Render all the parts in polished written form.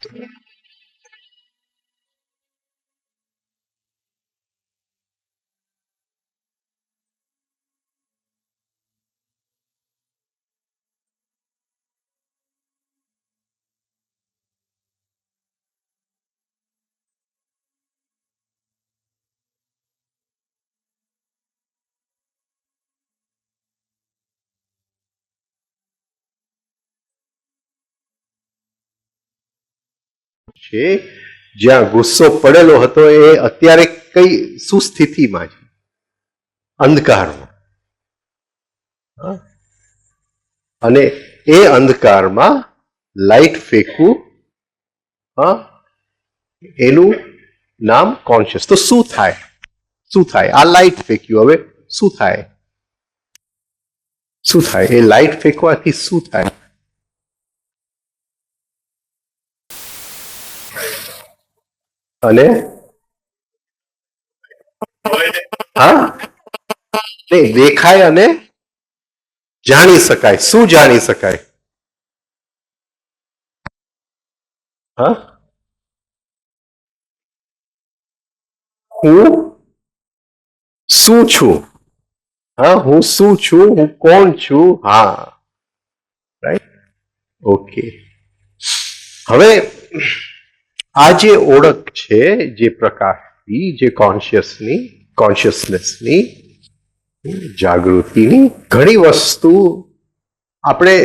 છે જ્યાં ગુસ્સો પડેલો હતો એ અત્યારે કઈ શું સ્થિતિમાં છે? અંધકારમાં. અને એ અંધકારમાં લાઈટ ફેંકવું, એનું નામ કોન્શિયસ. તો શું થાય? શું થાય? આ લાઈટ ફેંક્યું, હવે શું થાય? શું થાય? એ લાઈટ ફેંકવાથી શું થાય? અને હા, દેખાય અને જાણી શકાય. શું જાણી શકાય? હા, હું શું છું? હા, હું શું છું? હું કોણ છું? હા, રાઈટ. ઓકે. હવે આ જે ઓળખ છે, જે પ્રકાશની, જે કોન્શિયસનેસની, જાગૃતિની, ઘણી વસ્તુ આપણે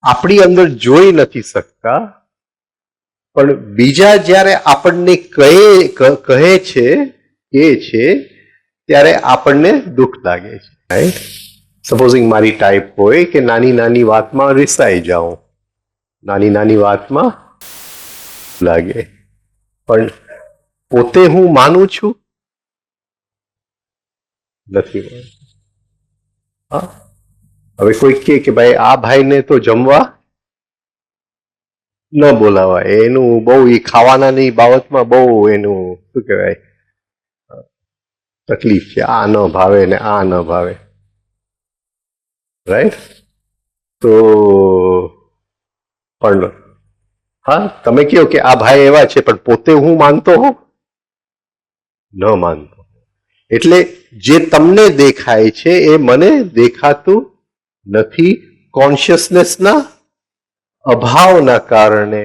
આપણી અંદર જોઈ નથી શકતા, પણ બીજા જ્યારે આપણને કહે છે ત્યારે આપણને દુઃખ લાગે છે. સપોઝિંગ મારી ટાઈપ હોય કે નાની નાની વાતમાં રિસાઈ જાઉં, નાની નાની વાતમાં લાગે, પણ પોતે હું માનું છું નથી. હા, હવે કોઈ કે ભાઈ આ ભાઈને તો જમવા ન બોલાવાય, એનું બહુ એ ખાવાનાની બાબતમાં બહુ એનું શું કહેવાય તકલીફ છે, આ ન ભાવે ને આ ન ભાવે, રાઈટ. તો પણ હા, તમે કહો કે આ ભાઈ એવા છે, પણ પોતે હું માનતો હોઉં? ન માનતો. એટલે જે તમને દેખાય છે એ મને દેખાતું નથી. કોન્શિયસનેસના અભાવના કારણે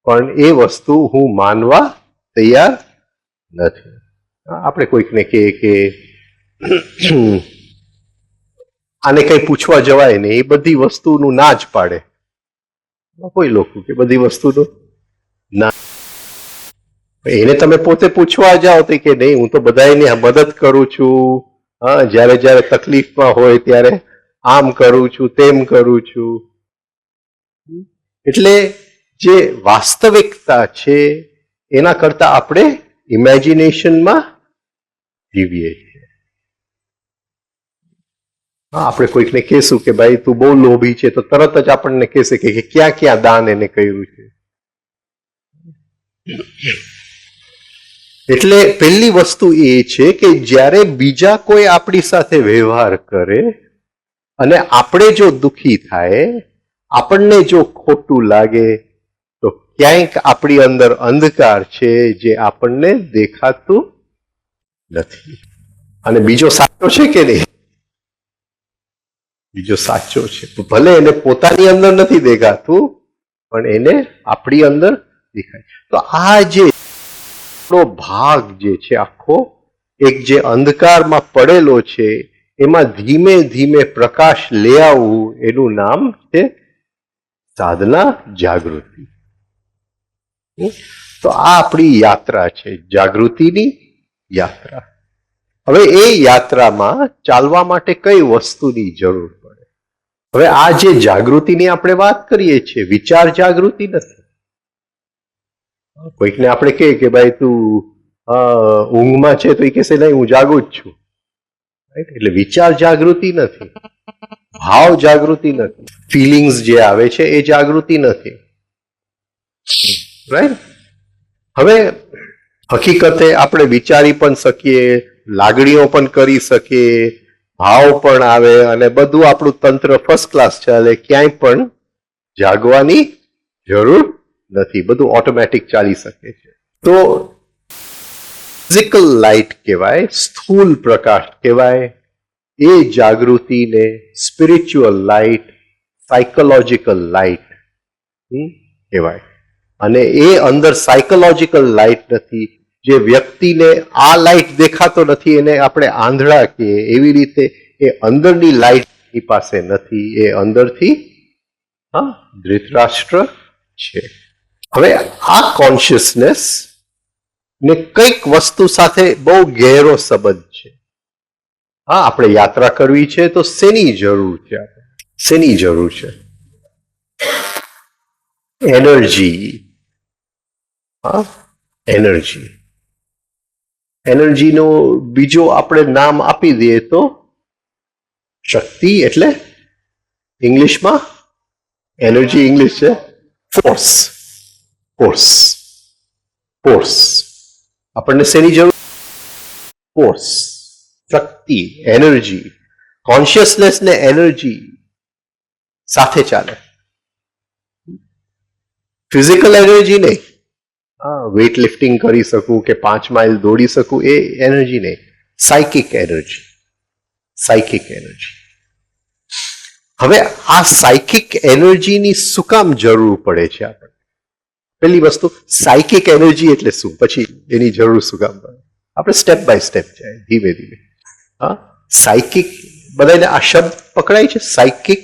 પણ એ વસ્તુ હું માનવા તૈયાર નથી. આપણે કોઈકને કહે કે આને કઈ પૂછવા જવાય ને, એ બધી વસ્તુનું ના જ પાડે. કોઈ લોકો કે બધી વસ્તુનું ના, એને તમે પોતે પૂછવા જાઓ તો કે નહીં, હું તો બધાને મદદ કરું છું, હા, જ્યારે જ્યારે તકલીફમાં હોય ત્યારે આમ કરું છું, તેમ કરું છું. એટલે જે વાસ્તવિકતા છે એના કરતા આપણે ઇમેજિનેશનમાં જીવીએ છીએ. હા, આપણે કોઈકને કહેશું કે ભાઈ તું બહુ લોભી છે, તો તરત જ આપણને કહેશે કે ક્યાં ક્યાં દાન એને કર્યું છે. એટલે પહેલી વસ્તુ એ છે કે જ્યારે બીજા કોઈ આપણી સાથે વ્યવહાર કરે અને આપણે જો દુઃખી થાય, આપણને જો ખોટું લાગે, તો ક્યાંક આપણી અંદર અંધકાર છે જે આપણને દેખાતું નથી. અને બીજો સાચો છે કે નહીં? બીજો સાચો છે. ભલે એને પોતાની અંદર નથી દેખાતું, પણ એને આપણી અંદર દેખાય. તો આ જે ભાગ જે છે આખો, એક જે અંધકારમાં પડેલો છે, એમાં ધીમે ધીમે પ્રકાશ લઈ આવવું, એનું નામ છે સાધના, જાગૃતિ. તો આ આપણી યાત્રા છે, જાગૃતિની યાત્રા. હવે એ યાત્રામાં ચાલવા માટે કઈ વસ્તુની જરૂર પડે? હવે આ જે જાગૃતિની આપણે વાત કરીએ છીએ, વિચાર જાગૃતિ નથી. કોઈકને આપણે કહીએ કે ભાઈ તું ઊંઘમાં છે, તો એ કહેશે નહીં, હું જાગું જ છું. એટલે વિચાર જાગૃતિ નથી, ભાવ જાગૃતિ નથી, ફિલિંગ્સ જે આવે છે એ જાગૃતિ નથી, રાઈટ. હવે હકીકતે આપણે વિચારી પણ શકીએ, લાગણીઓ પણ કરી શકીએ, ભાવ પણ આવે અને બધું આપણું તંત્ર ફર્સ્ટ ક્લાસ ચાલે, ક્યાંય પણ જાગવાની જરૂર નથી, બધું ઓટોમેટિક ચાલી શકે છે. તો ફિઝિકલ લાઇટ કહેવાય, સ્થૂલ પ્રકાશ કહેવાય, એ જાગૃતિને સ્પિરિચ્યુઅલ લાઇટ, સાયકોલોજીકલ લાઇટ કહેવાય. અને એ અંદર સાયકોલોજીકલ લાઇટ નથી, જે વ્યક્તિને આ લાઇટ દેખાતો નથી એને આપણે આંધળા કહીએ, એવી રીતે એ અંદરની લાઇટ એની પાસે નથી, એ અંદરથી ધૃતરાષ્ટ્ર છે. હવે આ કોન્શિયસનેસ ને કઈક વસ્તુ સાથે બહુ ગહેરો સંબંધ છે. હા, આપણે યાત્રા કરવી છે તો શેની જરૂર છે? શેની જરૂર છે? એનર્જી. હા, એનર્જી. એનર્જીનો બીજો આપણે નામ આપી દઈએ તો શક્તિ. એટલે ઇંગ્લિશમાં એનર્જી ઇંગ્લિશ છે ફોર્સ. ફોર્સ. ફોર્સ. આપણને શેની જરૂર? ફોર્સ, શક્તિ, એનર્જી. કોન્શિયસનેસ ને એનર્જી સાથે ચાલે. ફિઝિકલ એનર્જી નહીં, વેઇટ લિફ્ટિંગ કરી શકું કે 5 માઇલ દોડી શકું એ એનર્જી નહીં, સાયકિક એનર્જી. Psychic energy. હવે આ સાયકિક એનર્જીની શું કામ જરૂર પડે છે આપણને? પહેલી વસ્તુ, સાયકિક એનર્જી એટલે શું, પછી એની જરૂર શું કામ પડે? આપણે સ્ટેપ બાય સ્ટેપ જાય, ધીમે ધીમે. હા, સાયકિક, બધાને આ શબ્દ પકડાય છે, સાયકિક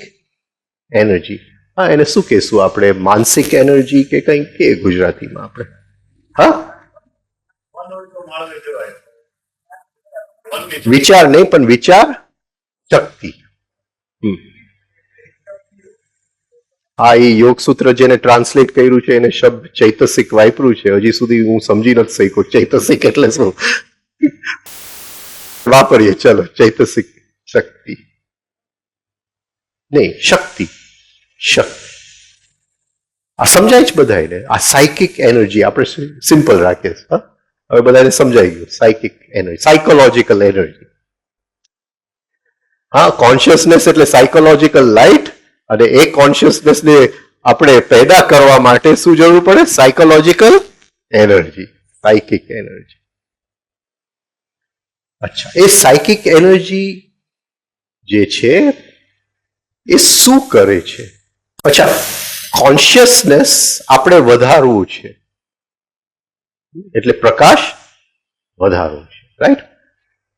એનર્જી. હા, એને શું કહેશું આપણે? માનસિક એનર્જી કે કંઈ કે ગુજરાતીમાં આપણે? હા, વિચાર નહીં, પણ વિચાર શક્તિ. હા, એ યોગ સૂત્ર જેને ટ્રાન્સલેટ કર્યું છે એને શબ્દ ચૈતસિક વાપર્યું છે. હજી સુધી હું સમજી નથી શક્યો ચૈતસિક એટલે શું. વાપરીએ ચલો, ચૈતસિક. શક્તિ નહીં, શક્તિ. શક્તિ. આ સમજાય છે બધાને? આ સાયકિક એનર્જી આપણે સિમ્પલ રાખીએ છીએ. હવે બધાને સમજાઈ ગયું. Psychic energy, psychological energy. હા, કોન્શિયસનેસ એટલે સાયકોલોજીકલ લાઇટ, અને એ કોન્શિયસનેસને આપણે પેદા કરવા માટે શું જરૂર પડે? Psychological energy, psychic energy. અચ્છા, એ સાયકિક એનર્જી જે છે એ શું કરે છે? અચ્છા, કોન્શિયસનેસ આપણે વધારવું છે એટલે પ્રકાશ વધારવું છે, રાઈટ?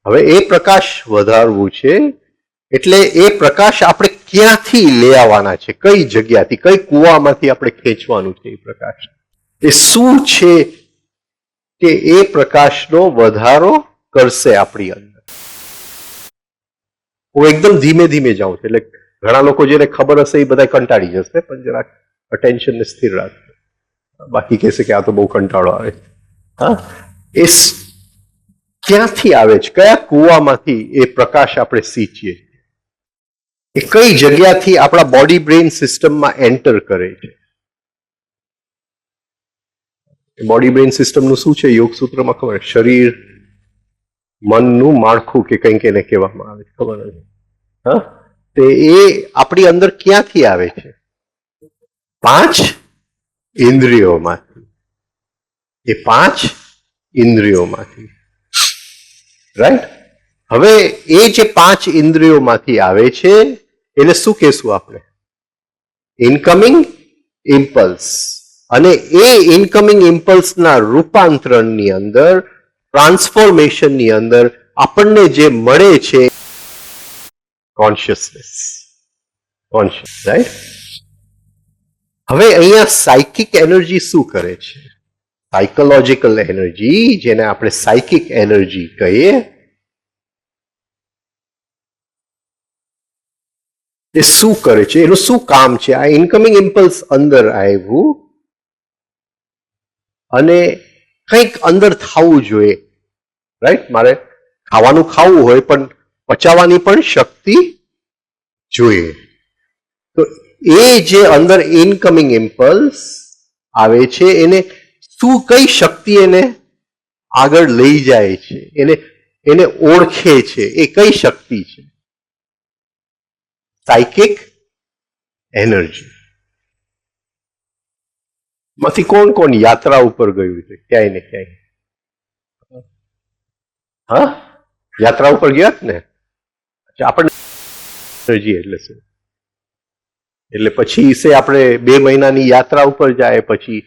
હવે એ પ્રકાશ વધારવું છે એટલે એ પ્રકાશ આપણે ક્યાંથી લઈ આવવાના છે? કઈ જગ્યાથી, કઈ કુવામાંથી આપણે ખેંચવાનું છે? એ પ્રકાશ એ શું છે કે એ પ્રકાશનો વધારો કરશે આપણી અંદર? હું એકદમ ધીમે ધીમે જાઉં છું, એટલે ઘણા લોકો જેને ખબર હશે એ બધા કંટાળી જશે, પણ જરાક અટેન્શનને સ્થિર રાખજો. બાકી કહેશે કે આ તો બહુ કંટાળો આવે. હા, એ ક્યાંથી આવે છે? કયા કુવામાંથી એ પ્રકાશ આપણે સીંચીએ? એ કઈ જગ્યાથી આપણા બોડી બ્રેઇન સિસ્ટમમાં એન્ટર કરે છે? બોડી બ્રેઇન સિસ્ટમનું શું છે? યોગ સૂત્રમાં ખબર, શરીર મનનું માળખું કે કંઈક એને કહેવામાં આવે છે, ખબર નથી. હા, તે એ આપણી અંદર ક્યાંથી આવે છે? 5 ઇન્દ્રિયોમાંથી. એ 5 ઇન્દ્રિયોમાંથી, રાઈટ? હવે એ જે 5 ઇન્દ્રિયોમાંથી આવે છે એને શું કહેશું આપણે? Incoming impulse. અને એ ઇનકમિંગ ઇમ્પલ્સના રૂપાંતરણની અંદર, ટ્રાન્સફોર્મેશનની અંદર આપણને જે મળે છે કોન્શિયસનેસ. Conscious, right? હવે અહીંયા સાયકિક એનર્જી શું કરે છે? સાયકોલોજીકલ એનર્જી, જેને આપણે સાયકિક એનર્જી કહીએ, એ શું કરે છે? એનું શું કામ છે? આ ઇનકમિંગ ઇમ્પલ્સ અંદર આવ્યું અને કંઈક અંદર થવું જોઈએ, રાઈટ? મારે ખાવાનું ખાવું હોય પણ પચાવવાની પણ શક્તિ જોઈએ. તો એ જે અંદર ઇનકમિંગ ઇમ્પલ્સ આવે છે એને શું, કઈ શક્તિ એને આગળ લઈ જાય છે, એને ઓળખે છે? એ કઈ શક્તિ છે? Psychic energy. માંથી કોણ કોણ યાત્રા ઉપર ગયું છે ક્યાંય ને ક્યાંય? હા, યાત્રા ઉપર ગયા જ ને. આપણને એનર્જી એટલે શું? એટલે પછી સે આપણે 2 મહિનાની યાત્રા ઉપર જાય, પછી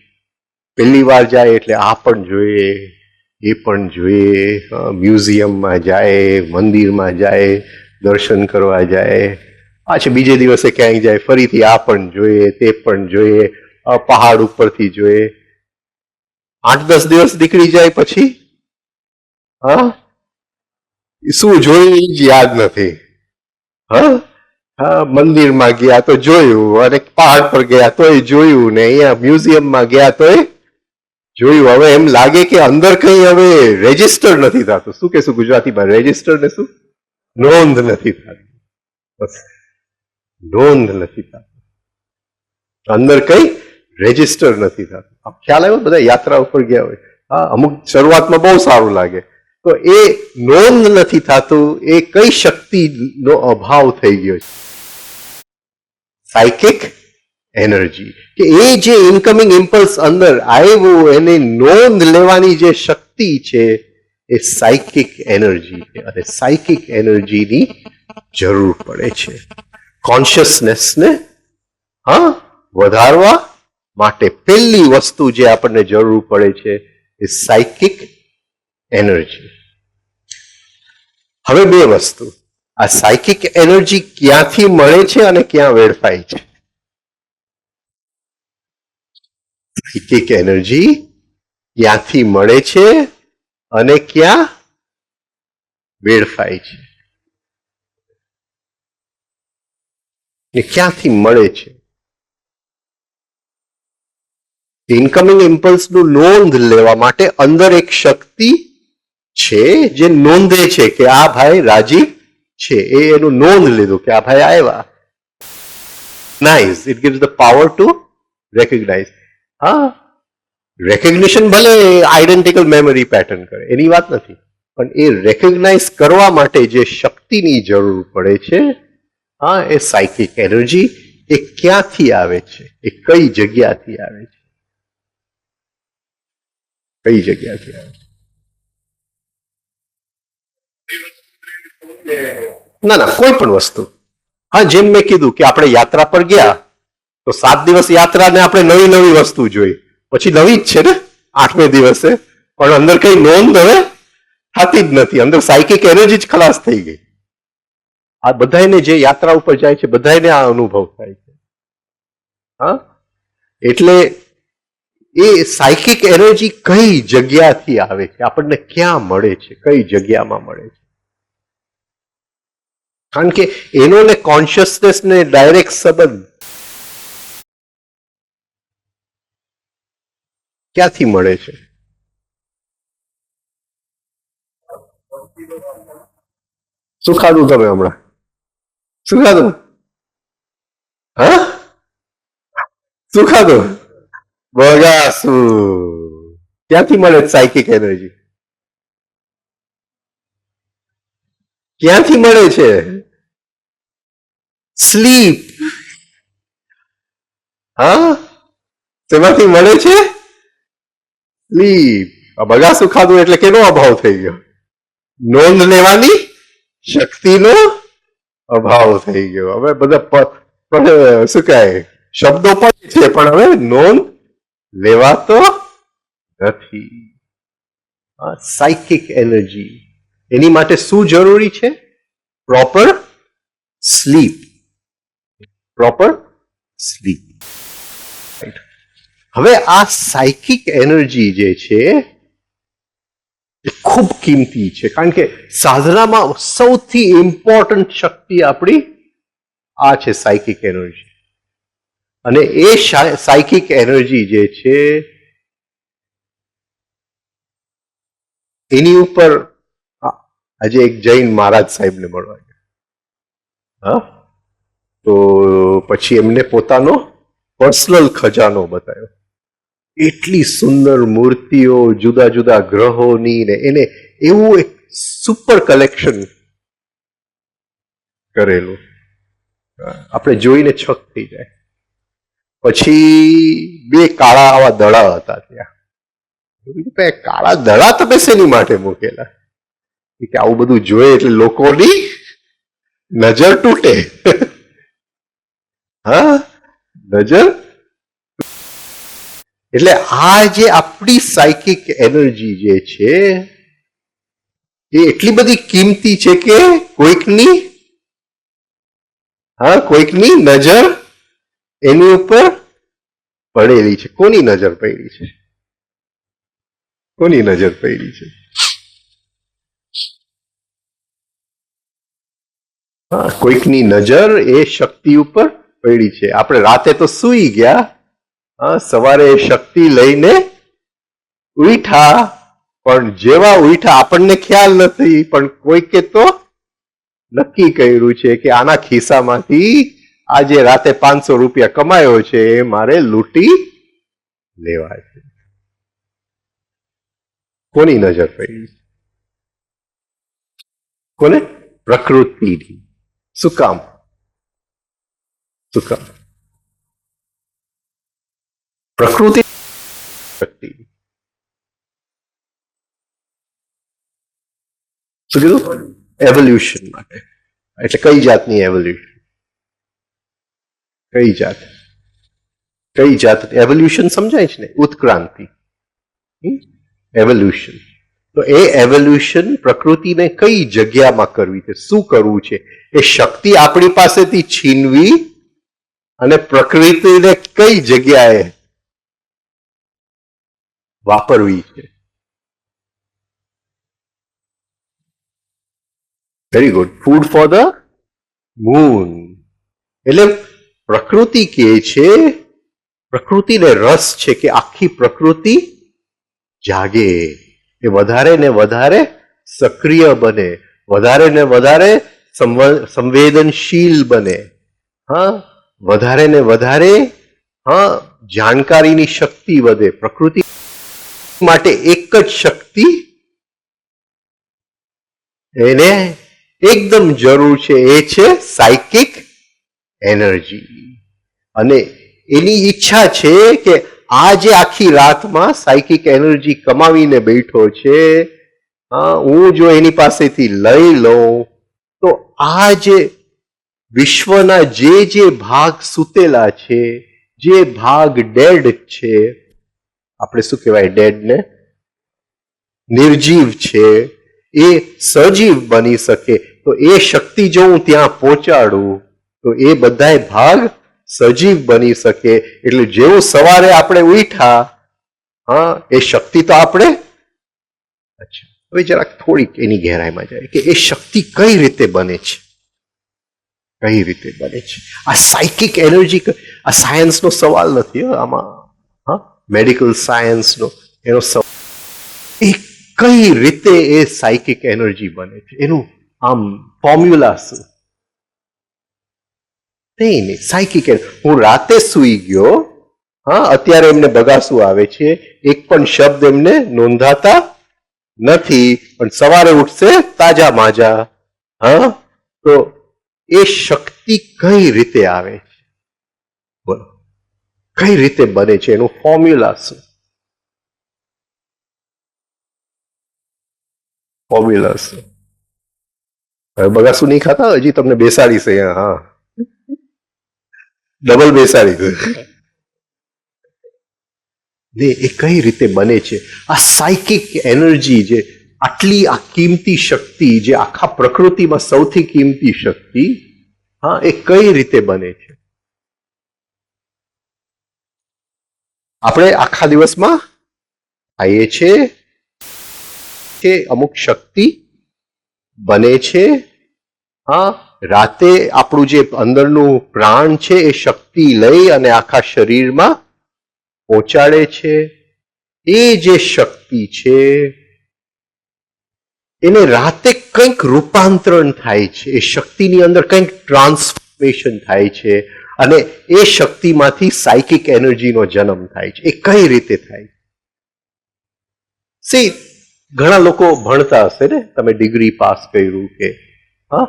પહેલી વાર જાય એટલે આ પણ જોઈએ, એ પણ જોઈએ, મ્યુઝિયમમાં જાય, મંદિરમાં જાય, દર્શન કરવા જાય, પાછું બીજે દિવસે ક્યાંય જાય, ફરીથી આ પણ જોઈએ, તે પણ જોઈએ, પહાડ ઉપરથી જોઈએ. 8-10 દિવસ નીકળી જાય પછી હા શું જોયું એ જ યાદ નથી. હા, હા, મંદિરમાં ગયા તો જોયું, અને પહાડ પર ગયા તોય જોયું, ને અહીંયા મ્યુઝિયમમાં ગયા તોય જોયું. હવે એમ લાગે કે અંદર કઈ હવે રેજિસ્ટર નથી થતું. શું કહેશું ગુજરાતીમાં? રેજિસ્ટર ને શું? નોંધ નથી થતી. બસ નોંધ નથી થતી. અંદર કઈ રેજિસ્ટર નથી થતું. આપ ખ્યાલ આવ્યો? બધા યાત્રા ઉપર ગયા હોય, હા, અમુક શરૂઆતમાં બહુ સારું લાગે, તો એ નોંધ નથી થતું. એ કઈ શક્તિનો અભાવ થઈ ગયો છે? Psychic energy. કે એ જે ઇનકમિંગ ઇમ્પલ્સ અંદર આવ્યું એની નોંધ લેવાની જે શક્તિ છે એ સાયકિક એનર્જી છે, અને સાયકિક એનર્જીની જરૂર પડે છે કોન્શિયસનેસને હા વધારવા માટે. પહેલી વસ્તુ જે આપણને જરૂર પડે છે એ સાયકિક એનર્જી. હવે 2 વસ્તુ, આ સાયકિક એનર્જી ક્યાંથી મળે છે અને ક્યાં વેડફાય છે? સાયકિક એનર્જી ક્યાંથી મળે છે અને ક્યાં વેડફાય છે? એ ક્યાંથી મળે છે? ઇનકમિંગ ઇમ્પલ્સનું નોંધ લેવા માટે અંદર એક શક્તિ છે જે નોંધે છે કે આ ભાઈ રાજી છે. એ એનું નોંધ લીધું કે આ ભાઈ આવ્યા. Nice, it gives the power to recognise. હા, રેકગ્નિશન ભલે આઈડેન્ટિકલ મેમરી પેટર્ન કરે, એની વાત નથી, પણ એ રેકગ્નાઇઝ કરવા માટે જે શક્તિની જરૂર પડે છે, હા, એ સાયકિક એનર્જી. એ ક્યાંથી આવે છે? એ કઈ જગ્યાથી આવે છે? કઈ જગ્યાથી આવે છે? ના ના, કોઈ પણ વસ્તુ. હા, જેમ મેં કીધું કે આપણે યાત્રા પર ગયા તો 7 દિવસ યાત્રાને આપણે નવી નવી વસ્તુ જોઈ, પછી નવી જ છે ને 8મે દિવસે, પણ અંદર કઈ નોંધ હવે થતી જ નથી. અંદર સાયકિક એનર્જી જ ખલાસ થઈ ગઈ. આ બધાને જે યાત્રા ઉપર જાય છે બધાને આ અનુભવ થાય છે. હા, એટલે એ સાયકિક એનર્જી કઈ જગ્યાથી આવે છે, આપણને ક્યાં મળે છે, કઈ જગ્યામાં મળે છે? કારણ કે એનો ને કોન્શિયસનેસને ડાયરેક્ટ સંબંધ ક્યાંથી મળે છે? શું ખાધું તમે હમણાં? શું ખાધું? હા, શું ખાધું? બગાસું. ક્યાંથી મળે સાયકિક એનર્જી? ક્યાંથી મળે છે? સ્લીપ. હા, તેમાંથી મળે છે સ્લીપ. બગાસું ખાધું એટલે કેનો અભાવ થઈ ગયો? નોંધ લેવાની શક્તિનો અભાવ થઈ ગયો. હવે બધા શું કહે, શબ્દો પણ છે પણ હવે નોંધ લેવાતો નથી. સાયકિક એનર્જી, એની માટે શું જરૂરી છે? Proper sleep. Proper sleep. હવે આ સાયકિક એનર્જી જે છે એ ખૂબ કિંમતી છે, કારણ કે સાધનામાં સૌથી ઇમ્પોર્ટન્ટ શક્તિ આપણી આ છે સાયકિક એનર્જી. અને એ સાયકિક એનર્જી જે છે એની ઉપર આજે એક જૈન મહારાજ સાહેબને મળવા ગયા. હા, તો પછી એમને પોતાનો પર્સનલ ખજાનો બતાવ્યો. એટલી સુંદર મૂર્તિઓ, જુદા જુદા ગ્રહોની, ને એને એવું એક સુપર કલેક્શન કરેલું, આપણે જોઈને છક થઈ જાય. પછી બે કાળા આવા દડા હતા ત્યાં. કાળા દડા તમે શેની માટે મૂકેલા? કે આવું બધું જોઈએ એટલે લોકોની નજર તૂટે. હા, નજર. એટલે આ જે આપણી સાયકિક એનર્જી જે છે એ એટલી બધી કિંમતી છે કે કોઈકની નજર એની ઉપર પડેલી છે. કોની નજર પડી છે? કોની નજર પડી છે? હા, કોઈકની નજર એ શક્તિ ઉપર પડી છે. આપણે રાતે તો સૂઈ ગયા, હા, સવારે શક્તિ લઈને ઉઠ્યા, પણ જેવા ઉઠ્યા આપણને ખ્યાલ નથી, પણ કોઈકે તો નક્કી કર્યું છે કે આના ખિસ્સામાંથી આજે રાતે 500 રૂપિયા કમાયો છે એ મારે લૂંટી લેવા છે. કોની નજર પડી? કોને? પ્રકૃતિની. શું કામ? શું કામ? પ્રકૃતિ શક્તિ. શું કીધું? એવોલ્યુશન માટે. એટલે કઈ જાતની એવોલ્યુશન? કઈ જાત? કઈ જાત? એવોલ્યુશન સમજાય છે ને? ઉત્ક્રાંતિ. એવોલ્યુશન. તો એ એવોલ્યુશન પ્રકૃતિને કઈ જગ્યામાં કરવી છે? શું કરવું છે? એ શક્તિ આપણી પાસેથી છીનવી અને પ્રકૃતિને કઈ જગ્યાએ વાપરવી છે? Very good. Food for the moon. એટલે પ્રકૃતિ કે છે, પ્રકૃતિને રસ છે કે આખી પ્રકૃતિ જાગે, એ વધારે ને વધારે સક્રિય બને, વધારે ને વધારે સંવેદનશીલ બને, હા, વધારે ને વધારે, હા, જાણકારીની શક્તિ વધે. પ્રકૃતિ માટે એક જ શક્તિ એને એકદમ જરૂર છે, એ છે સાયકિક એનર્જી. અને એની ઈચ્છા છે કે આ જે આખી રાતમાં સાયકિક એનર્જી કમાવીને બેઠો છે, હું જો એની પાસેથી લઈ લઉં તો આ જે વિશ્વના જે ભાગ સૂતેલા છે, જે ભાગ ડેડ છે, આપણે શું કહેવાય ડેડને? નિર્જીવ છે, એ સજીવ બની શકે. તો એ શક્તિ જો હું ત્યાં પહોંચાડું તો એ બધાય ભાગ સજીવ બની શકે. એટલે જેવું સવારે આપણે ઉઠ્યા, હા, એ શક્તિ તો આપણે. અચ્છા, હવે જરાક થોડીક એની ગહેરાઈમાં જાય કે એ શક્તિ કઈ રીતે બને છે? કઈ રીતે બને છે? આ સાયકિક એનર્જી, આ સાયન્સનો સવાલ નથી આમાં, હા, મેડિકલ સાયન્સનો એનો સવાલ. એ કઈ રીતે એ સાયકિક એનર્જી બને છે? એનું આમ ફોર્મ્યુલા શું? નહીં, સાયકિક. હું રાતે સૂઈ ગયો, હા, અત્યારે એમને બગાસું આવે છે, એક પણ શબ્દ એમને નોંધાતા નથી, પણ સવારે ઉઠશે તાજા માજા, હા, તો એ શક્તિ કઈ રીતે આવે છે? બોલો, કઈ રીતે બને છે? એનું ફોર્મ્યુલા શું? ફોર્મ્યુલા શું? હવે બગાસું નહીં ખાતા, હજી તમને બેસાડીશ અહીંયા, હા, ડબલ બેસાડી. એ કઈ રીતે બને છે? આ સાયકિક એનર્જી જે આટલી આ કિંમતી શક્તિ, જે આખા પ્રકૃતિમાં સૌથી કિંમતી શક્તિ, હા, એ કઈ રીતે બને છે? આપણે આખા દિવસમાં આવીએ છીએ કે અમુક શક્તિ બને છે, હા, રાતે આપણું જે અંદરનું પ્રાણ છે એ શક્તિ લઈ અને આખા શરીરમાં પહોંચાડે છે. એ જે શક્તિ છે એને રાતે કંઈક રૂપાંતરણ થાય છે, એ શક્તિની અંદર કંઈક ટ્રાન્સફોર્મેશન થાય છે, અને એ શક્તિમાંથી સાયકિક એનર્જીનો જન્મ થાય છે. એ કઈ રીતે થાય? સી, ઘણા લોકો ભણતા હશે ને, તમે ડિગ્રી પાસ કર્યું કે, હા,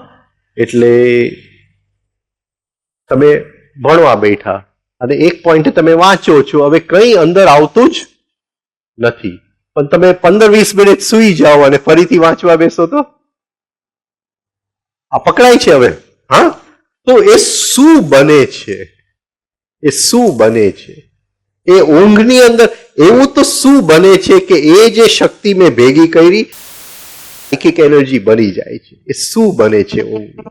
એટલે તમે ભણવા બેઠા, અને એક પોઈન્ટ તમે વાંચો છો, હવે કંઈ અંદર આવતું જ નથી, પણ તમે 15-20 મિનિટ સૂઈ જાઓ અને ફરીથી વાંચવા બેસો તો આ પકડાય છે હવે. હા, તો એ શું બને છે? એ શું બને છે? એ ઊંઘની અંદર એવું તો શું બને છે કે એ જે શક્તિ મેં ભેગી કરી સાયકિક એનર્જી બની જાય છે? એ શું બને છે ઊંઘની?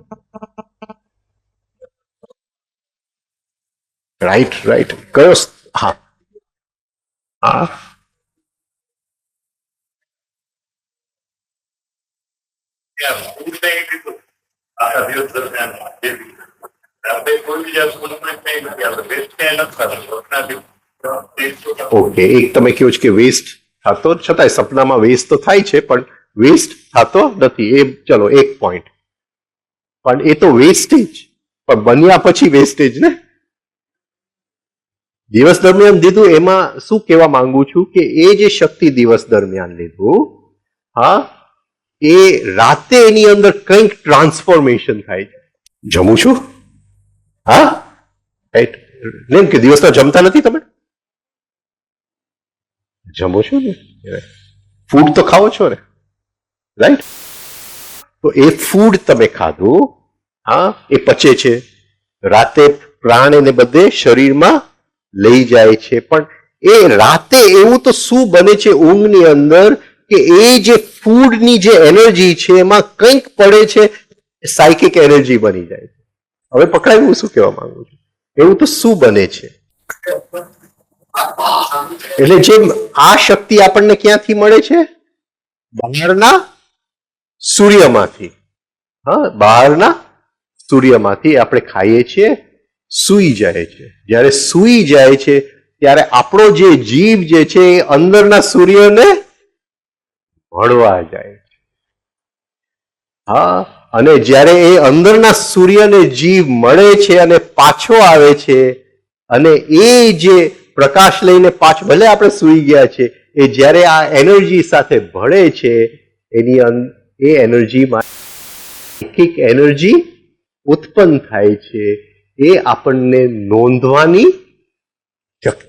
Right right. કયો? હા હા ઓકે, એક તમે કહો છો કે વેસ્ટ થતો, છતાંય સપનામાં વેસ્ટ તો થાય છે પણ વેસ્ટ થતો નથી. એ ચલો એક પોઈન્ટ, પણ એ તો વેસ્ટેજ, પણ બન્યા પછી વેસ્ટેજ ને. દિવસ દરમિયાન લીધું એમાં શું કહેવા માંગુ છું કે એ જે શક્તિ દિવસ દરમિયાન લીધું, હા, એ રાતે એની અંદર કંઈક ટ્રાન્સફોર્મેશન થાય છે. જમું છું, હા રાઈટ. એમ કે દિવસના જમતા નથી તમે? જમો છો ને, ફૂડ તો ખાઓ છો ને, રાઈટ? તો એ ફૂડ તમે ખાધું, હા, એ પચે છે, રાતે પ્રાણ એને બધે શરીરમાં લઈ જાય છે, પણ એ રાતે એવું તો શું બને છે ઊંઘની અંદર કે એ જે ફૂડની જે એનર્જી છે એમાં કંઈક પડે છે, સાયકિક એનર્જી બની જાય છે. હવે પકડાયું હું શું કહેવા માંગુ છું? એવું તો શું બને છે? એટલે જેમ આ શક્તિ આપણને ક્યાંથી મળે છે? બહારના સૂર્યમાંથી. હા, બહારના સૂર્યમાંથી આપણે ખાઈએ છીએ, સૂઈ જાય છે. જ્યારે સૂઈ જાય છે ત્યારે આપણો જે જીવ જે છે એ અંદરના સૂર્યને મળવા જાય છે. હા, અને જ્યારે એ અંદરના સૂર્યને જીવ મળે છે અને પાછો આવે છે, અને એ જે પ્રકાશ લઈને પાછો, ભલે આપણે સૂઈ ગયા છે, એ જ્યારે આ એનર્જી સાથે ભળે છે, એની એ એનર્જીમાં સાયકિક એનર્જી ઉત્પન્ન થાય છે. એ આપણને નોંધવાની શક્તિ.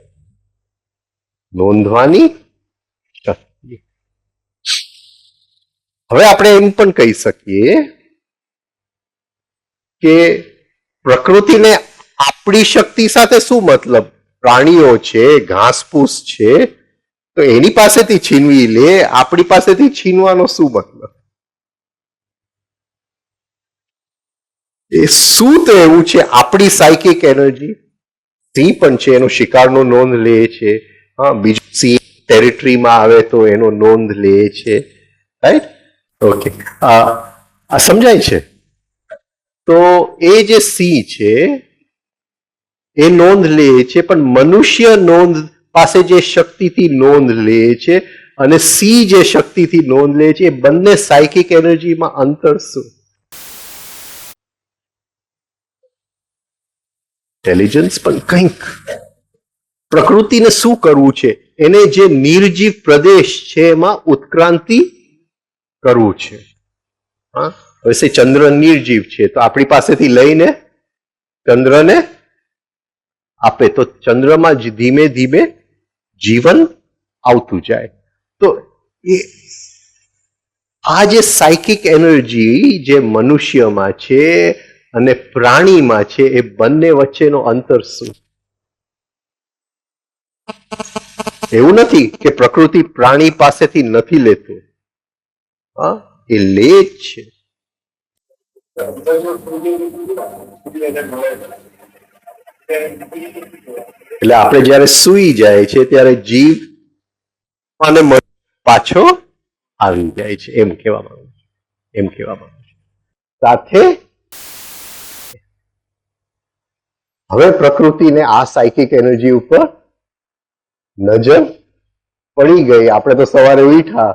હવે આપણે એમ પણ કહી શકીએ કે પ્રકૃતિને આપણી શક્તિ સાથે શું મતલબ? પ્રાણીઓ છે, ઘાસપૂસ છે, તો એની પાસેથી છીનવી લે, આપણી પાસેથી છીનવાનો શું મતલબ? એ શું તો એવું છે આપણી સાયકિક એનર્જી? સિંહ પણ છે, એનો શિકારનો નોંધ લે છે, હા, બીજું સિંહ ટેરિટરીમાં આવે તો એનો નોંધ લે છે, રાઈટ? ઓકે, આ સમજાય છે? તો એ જે સિંહ છે એ નોંધ લે છે, પણ મનુષ્ય નોંધ પાસે જે શક્તિથી નોંધ લે છે અને સિંહ જે શક્તિથી નોંધ લે છે, એ બંને સાયકિક એનર્જીમાં અંતર શું? ઇન્ટેલિજન્સ પણ કંઈક. પ્રકૃતિને શું કરવું છે? એને જે નિર્જીવ પ્રદેશ છે એમાં ઉત્ક્રાંતિ કરવું છે. હા, હવે ચંદ્ર નિર્જીવ છે તો આપણી પાસેથી લઈને ચંદ્રને આપે તો ચંદ્રમાં જ ધીમે ધીમે જીવન આવતું જાય. તો એ આ જે સાયકિક એનર્જી જે મનુષ્યમાં છે અને પ્રાણીમાં છે, એ બંને વચ્ચેનો અંતર શું? એવું નથી કે પ્રકૃતિ પ્રાણી પાસેથી નથી લેતું, હા, એ લે જ છે. એટલે આપણે જયારે સૂઈ જાય છે ત્યારે જીવ અને પાછો આવી જાય છે, એમ કહેવા માંગુ છું. એમ કહેવા માંગુ છું. સાથે હવે પ્રકૃતિને આ સાયકિક એનર્જી ઉપર નજર પડી ગઈ. આપણે તો સવારે ઉઠ્યા,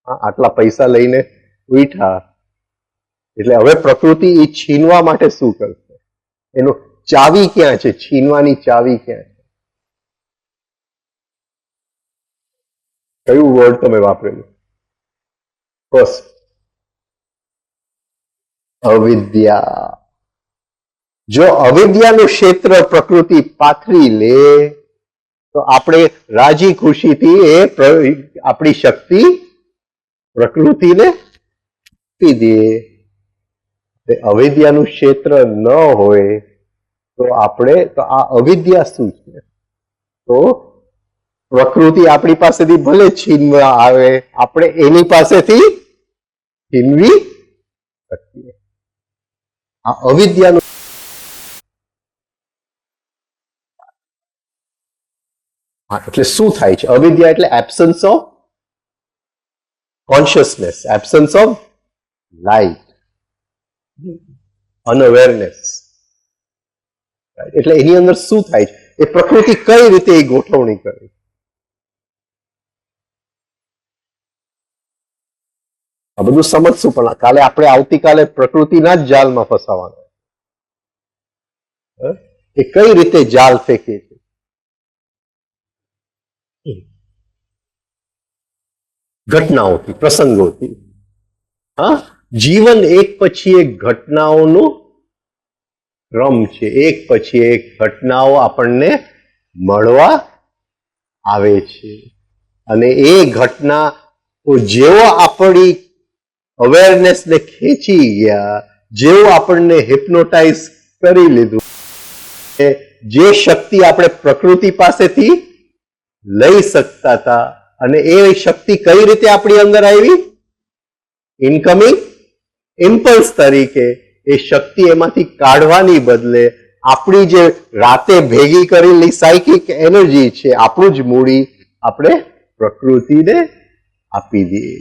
આટલા પૈસા લઈને ઉઠ્યા, એટલે હવે પ્રકૃતિ એ છીનવા માટે શું કરશે? એનો ચાવી ક્યાં છે? છીનવાની ચાવી ક્યાં છે? કયું વર્ડ તમે વાપરેલું? ફર્સ્ટ, અવિદ્યા. જો અવિદ્યાનું ક્ષેત્ર પ્રકૃતિ પાથરી લે તો આપણે રાજી ખુશીથી એ આપણી શક્તિ પ્રકૃતિને આપી દઈએ. અવિદ્યાનું ક્ષેત્ર ન હોય તો આ અવિદ્યા શું છે? તો પ્રકૃતિ આપણી પાસેથી ભલે છીનવા આવે, આપણે એની પાસેથી છીનવી શકીએ. આ અવિદ્યાનું એટલે શું થાય છે? અવિદ્યા એટલે absence of consciousness, absence of light, unawareness. એટલે એની અંદર શું થાય છે? એ પ્રકૃતિ કઈ રીતે એ ગોઠવણી કરે? આ બધું સમજશું, પણ કાલે આપણે આવતીકાલે પ્રકૃતિના જ જાલમાં ફસાવાના. એ કઈ રીતે જાલ ફેંકે છે? ઘટનાઓથી, પ્રસંગોથી. હા, જીવન એક પછી એક ઘટનાઓનો ક્રમ છે. એક પછી એક ઘટનાઓ આપણને મળવા આવે છે, અને એ ઘટના જેવો આપણી અવેરનેસને ખેંચી ગયા, જેવું આપણને હિપ્નોટાઇઝ કરી લીધું, જે શક્તિ આપણે પ્રકૃતિ પાસેથી લઈ શકતા હતા, અને એ શક્તિ કઈ રીતે આપણી અંદર આવી? ઇનકમિંગ ઇમ્પલ્સ તરીકે. એ શક્તિ એમાંથી કાઢવાની બદલે આપણી જે રાતે ભેગી કરેલી સાયકિક એનર્જી છે, આપણું જ મૂડી આપણે પ્રકૃતિને આપી દઈએ.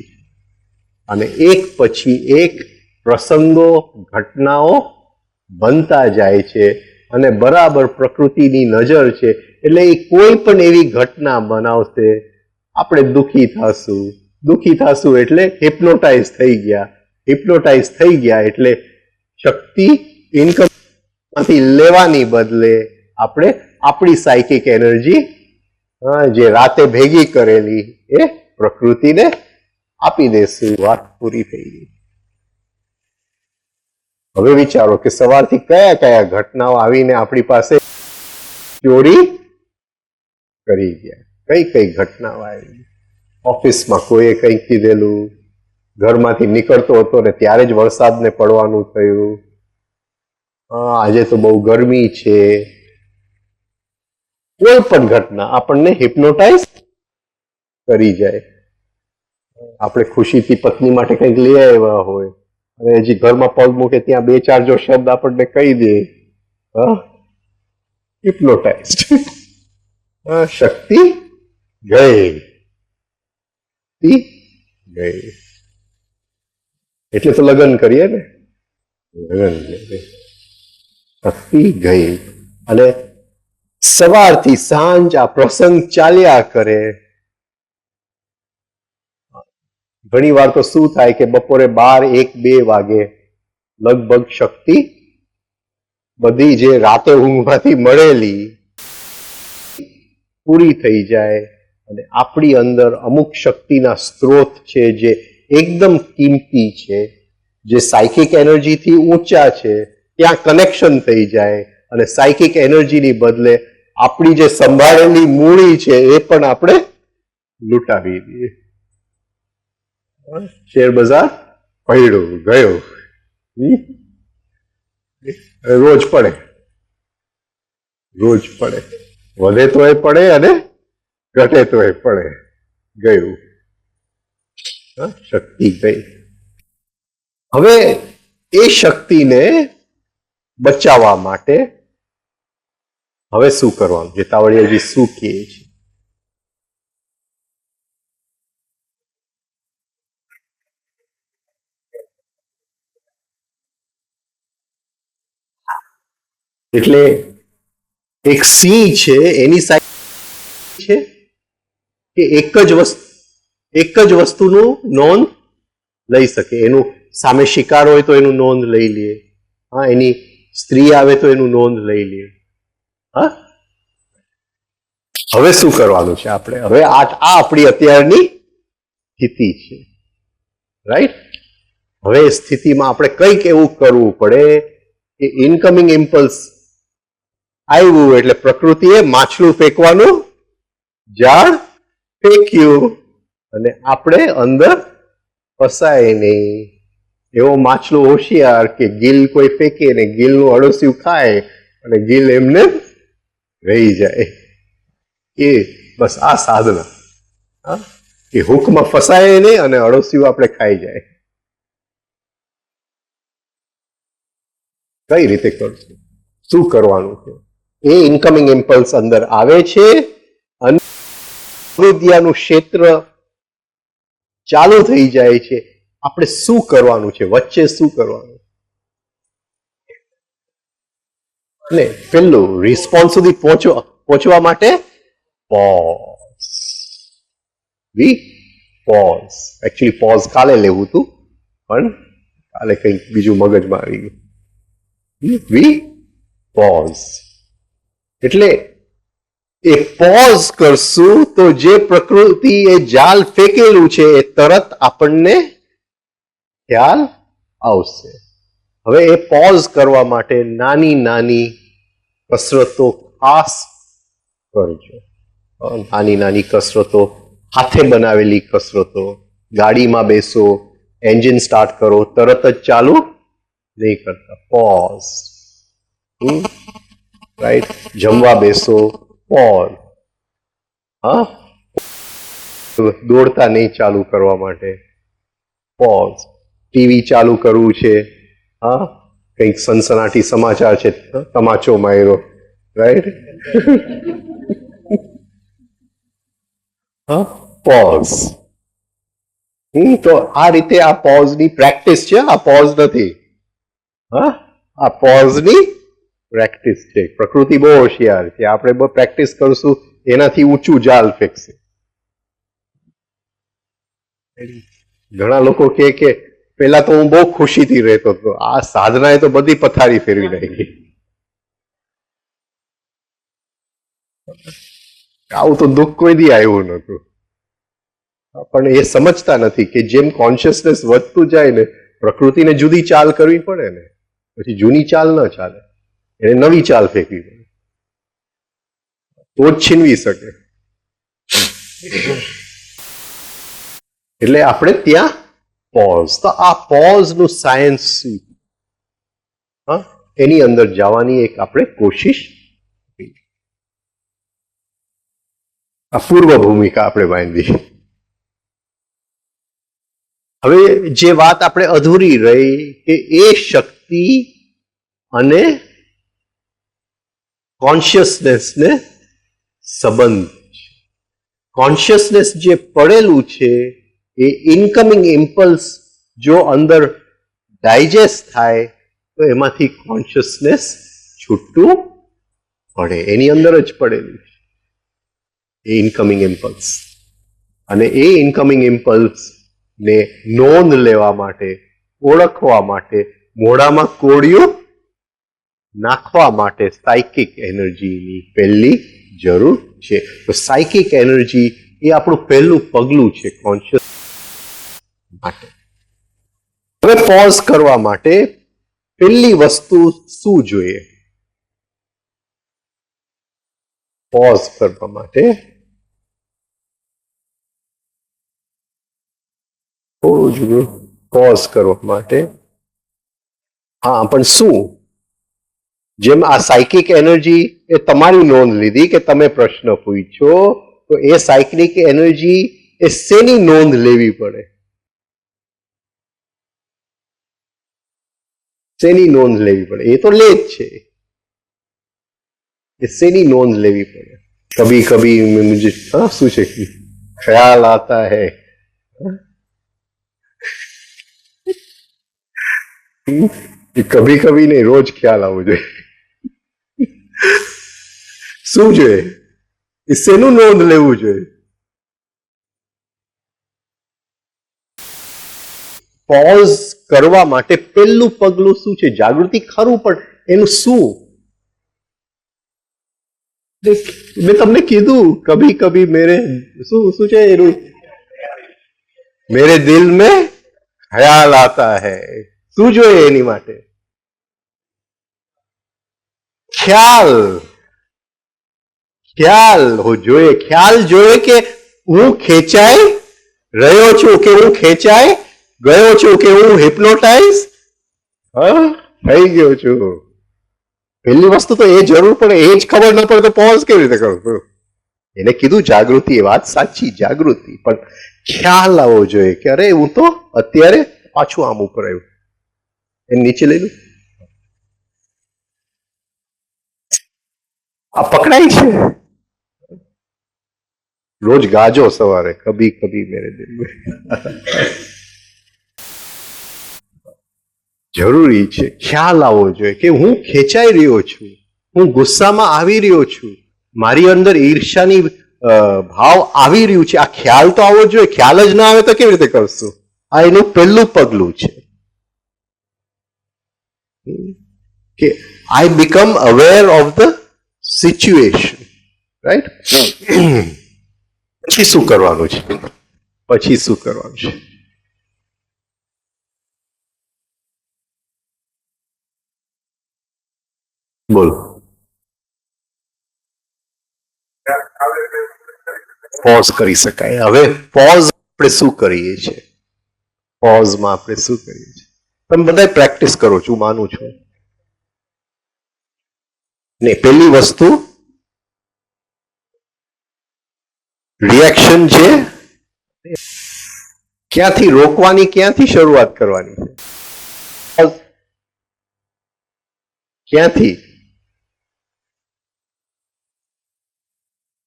અને એક પછી એક પ્રસંગો, ઘટનાઓ બનતા જાય છે, અને બરાબર પ્રકૃતિની નજર છે. એટલે એ કોઈ પણ એવી ઘટના બનાવશે, આપણે દુઃખી થશું એટલે હિપ્નોટાઇઝ થઈ ગયા એટલે શક્તિ ઇન્કમમાંથી લેવાની બદલે આપણે આપણી સાયકિક એનર્જી જે રાતે ભેગી કરેલી એ પ્રકૃતિને આપી દેશું. વાત પૂરી થઈ ગઈ. હવે વિચારો કે સવારથી કયા કયા ઘટનાઓ આવીને આપણી પાસે ચોરી કરી ગયા. કઈ કઈ ઘટનાઓ આવી? ઓફિસમાં કોઈએ કંઈક કીધેલું, ઘરમાંથી નીકળતો હતો ને ત્યારે જ વરસાદને પડવાનું થયું, આજે તો બહુ ગરમી છે. કોઈ પણ ઘટના આપણને હિપ્નોટાઇઝ કરી જાય. આપણે ખુશીથી પત્ની માટે કંઈક લઈ આવ્યા હોય, અને હજી ઘરમાં પગ મૂકે ત્યાં બે ચાર જો શબ્દ આપણને કહી દે, હિપ્નોટાઇઝડ. શક્તિ ગઈ. એટલે તો લગ્ન કરીએ ને, શક્તિ ગઈ. અને સવારથી સાંજ આ પ્રસંગ ચાલ્યા કરે. ઘણી વાર તો શું થાય કે બપોરે 12, 1, 2 વાગે લગભગ શક્તિ બધી જે રાતે ઊંઘમાંથી મળેલી પૂરી થઈ જાય, અને આપણી અંદર અમુક શક્તિના સ્ત્રોત છે જે એકદમ કિંમતી છે, જે સાયકિક એનર્જીથી ઊંચા છે, ત્યાં કનેક્શન થઈ જાય, અને સાયકિક એનર્જીની બદલે આપણી જે સંભાળેલી મૂડી છે એ પણ આપણે લૂંટાવી દઈએ. શેર બજાર પડ્યું ગયો, રોજ પડે, વધે તો એ પડે અને ઘટે તો એ પડે, ગયું. શક્તિ ગઈ. હવે એ શક્તિને બચાવવા માટે હવે શું કરવાનું? જે તાવડિયાજી શું કહે છે? એટલે એક સિંહ છે, એની સાઈડ છે કે એક જ વસ્તુનું નોંધ લઈ શકે. એનું સામે શિકાર હોય તો એનું નોંધ લઈ લે, એની સ્ત્રી આવે તો એનું નોંધ લઈ લે. હવે શું કરવાનું છે આપણે? હવે આ આપણી અત્યારની સ્થિતિ છે, રાઈટ? હવે સ્થિતિમાં આપણે કંઈક એવું કરવું પડે એ ઇનકમિંગ ઇમ્પલ્સ આવ્યું એટલે પ્રકૃતિએ માછલું ફેંકવાનું ઝાડ ફેંક્યું અને આપણે અંદર ફસાય નહીં. એવો માછલો હોશિયાર કે ગિલ કોઈ ફેંકે ને ગિલનું અળસિયું ખાય અને ગિલ એમને રહી જાય. એ બસ આ સાધના, એ હુકમાં ફસાય નહીં અને અળસિયું આપણે ખાઈ જાય. કઈ રીતે કરશું, શું કરવાનું છે? એ ઇનકમિંગ ઇમ્પલ્સ અંદર આવે છે અને પ્રકૃતિનું ક્ષેત્ર ચાલુ થઈ જાય છે. આપણે શું કરવાનું છે, વચ્ચે શું કરવાનું? ને પેલું રિસ્પોન્સ સુધી પહોંચવા માટે પોઝ. વી પોઝ. એકચ્યુઅલી પોઝ કાલે લેવું હતું પણ કાલે કંઈક બીજું મગજમાં આવી ગયું. વી પોઝ એટલે એ પોઝ કરશું તો જે પ્રકૃતિ એ જાલ ફેંકેલું છે એ તરત આપણને ખ્યાલ આવશે. હવે એ પોઝ કરવા માટે નાની નાની કસરતો ખાસ કરજો. નાની નાની કસરતો, હાથે બનાવેલી કસરતો. ગાડીમાં બેસો, એન્જિન સ્ટાર્ટ કરો, તરત જ ચાલુ નહીં કરતા. પોઝ. રાઈટ. જમવા બેસો, પોઝ. હા, દોડતા નહીં ચાલુ કરવા માટે પોઝ. ટીવી ચાલુ કરવું છે, હા, કંઈક સનસનાટી સમાચાર છે, તમાચો માર્યો, રાઈટ. હા, પોઝ. તો આ રીતે આ પોઝની પ્રેક્ટિસ છે. આ પોઝ નથી, હા, આ પોઝની પ્રેક્ટિસ છે. પ્રકૃતિ બહુ હોશિયાર છે. આપણે બહુ પ્રેક્ટિસ કરશું એનાથી ઊંચું જાલ ફેંકશે. ઘણા લોકો કે પેલા તો હું બહુ ખુશીથી રહેતો હતો, આ સાધનાએ તો બધી પથારી ફેરવી નાખી. આવું તો દુઃખ કોઈ દી આવ્યું નતું. પણ એ સમજતા નથી કે જેમ કોન્શિયસનેસ વધતું જાય ને, પ્રકૃતિને જુદી ચાલ કરવી પડે ને, પછી જૂની ચાલ ન ચાલે, એને નવી ચાલ ફેંકવી પડે તો જ છીનવી શકે. એટલે આપણે ત્યાં પોઝ. તો આ પોઝ નું સાયન્સ શું, હા, એની અંદર જવાની એક આપણે કોશિશ. આ પૂર્વ ભૂમિકા આપણે બાંધી. હવે જે વાત આપણે અધૂરી રહી કે એ શક્તિ અને કોન્શિયસનેસને સંબંધ છે. કોન્શિયસનેસ જે પડેલું છે એ ઇનકમિંગ ઇમ્પલ્સ જો અંદર ડાયજેસ્ટ થાય તો એમાંથી કોન્શિયસનેસ છૂટું પડે. એની અંદર જ પડેલું છે એ ઇનકમિંગ ઇમ્પલ્સ. અને એ ઇનકમિંગ ઇમ્પલ્સ ને નોંધ લેવા માટે, ઓળખવા માટે, મોઢામાં કોળિયું નાખવા માટે સાયકિક એનર્જીની પહેલી જરૂર છે. તો સાયકિક એનર્જી એ આપણું પહેલું પગલું છે કોન્શિયસ માટે. હવે પોઝ કરવા માટે પહેલી વસ્તુ શું જોઈએ? પોઝ કરવા માટે થોડું જ પોઝ કરવા માટે, હા, પણ શું? જેમ આ સાયકિક એનર્જી એ તમારી નોંધ લીધી કે તમે પ્રશ્ન પૂછ્યો, તો એ સાયકિક એનર્જી એ શેની નોંધ લેવી પડે? શેની નોંધ લેવી પડે? એ તો લે જ છે. એ શેની નોંધ લેવી પડે? કભી કભી મુझे, હા, શું છે? ખ્યાલ આતા હૈ. કભી કભી નહીં, રોજ ખ્યાલ આવવો જોઈએ. શું જોઈએ? એ શેનું નોંધ લેવું જોઈએ? પોઝ કરવા માટે પહેલું પગલું શું છે? જાગૃતિ ખરું, પણ એનું શું? મેં તમને કીધું કભી કભી મેરે, શું છે એનું? મેરે દિલ મેં ખ્યાલ આતા હૈ. શું જોઈએ એની માટે? ખ્યાલ ખ્યાલ જોઈએ, ખ્યાલ જોઈએ કે હું ખેંચાઈ રહ્યો છું, કે હું ખેંચાઈ ગયો છું, કે હું હિપ્નોટાઇઝ થઈ ગયો છું. પહેલી વસ્તુ તો એ જરૂર પડે, એ જ ખબર ન પડે તો પોઝ કેવી રીતે કરું? એને કીધું જાગૃતિ, એ વાત સાચી, જાગૃતિ, પણ ખ્યાલ આવવો જોઈએ કે અરે હું તો અત્યારે પાછું આમ ઉપર આવ્યું, એ નીચે લઈ લું, આ પકડાય છે. રોજ ગાજો સવારે, કભી કભી મેરે દિલ મેં. જરૂરી છે, ખ્યાલ આવવો જોઈએ કે હું ખેંચાઈ રહ્યો છું, હું ગુસ્સામાં આવી રહ્યો છું, મારી અંદર ઈર્ષાની ભાવ આવી રહ્યું છે. આ ખ્યાલ તો આવવો જોઈએ. ખ્યાલ જ ના આવે તો કેવી રીતે કરશું? આ એનું પહેલું પગલું છે કે I become aware of the situation, right? પછી શું કરવાનું છે? પછી શું કરવાનું છે? બોલો. પોઝ કરી શકાય. હવે પોઝ આપણે શું કરીએ છીએ? પોઝમાં આપણે શું કરીએ છીએ? તમે બધા પ્રેક્ટિસ કરો છો, માનું છું. ને પહેલી વસ્તુ રિએક્શન છે, ક્યાંથી રોકવાની, ક્યાંથી શરૂઆત કરવાની છે?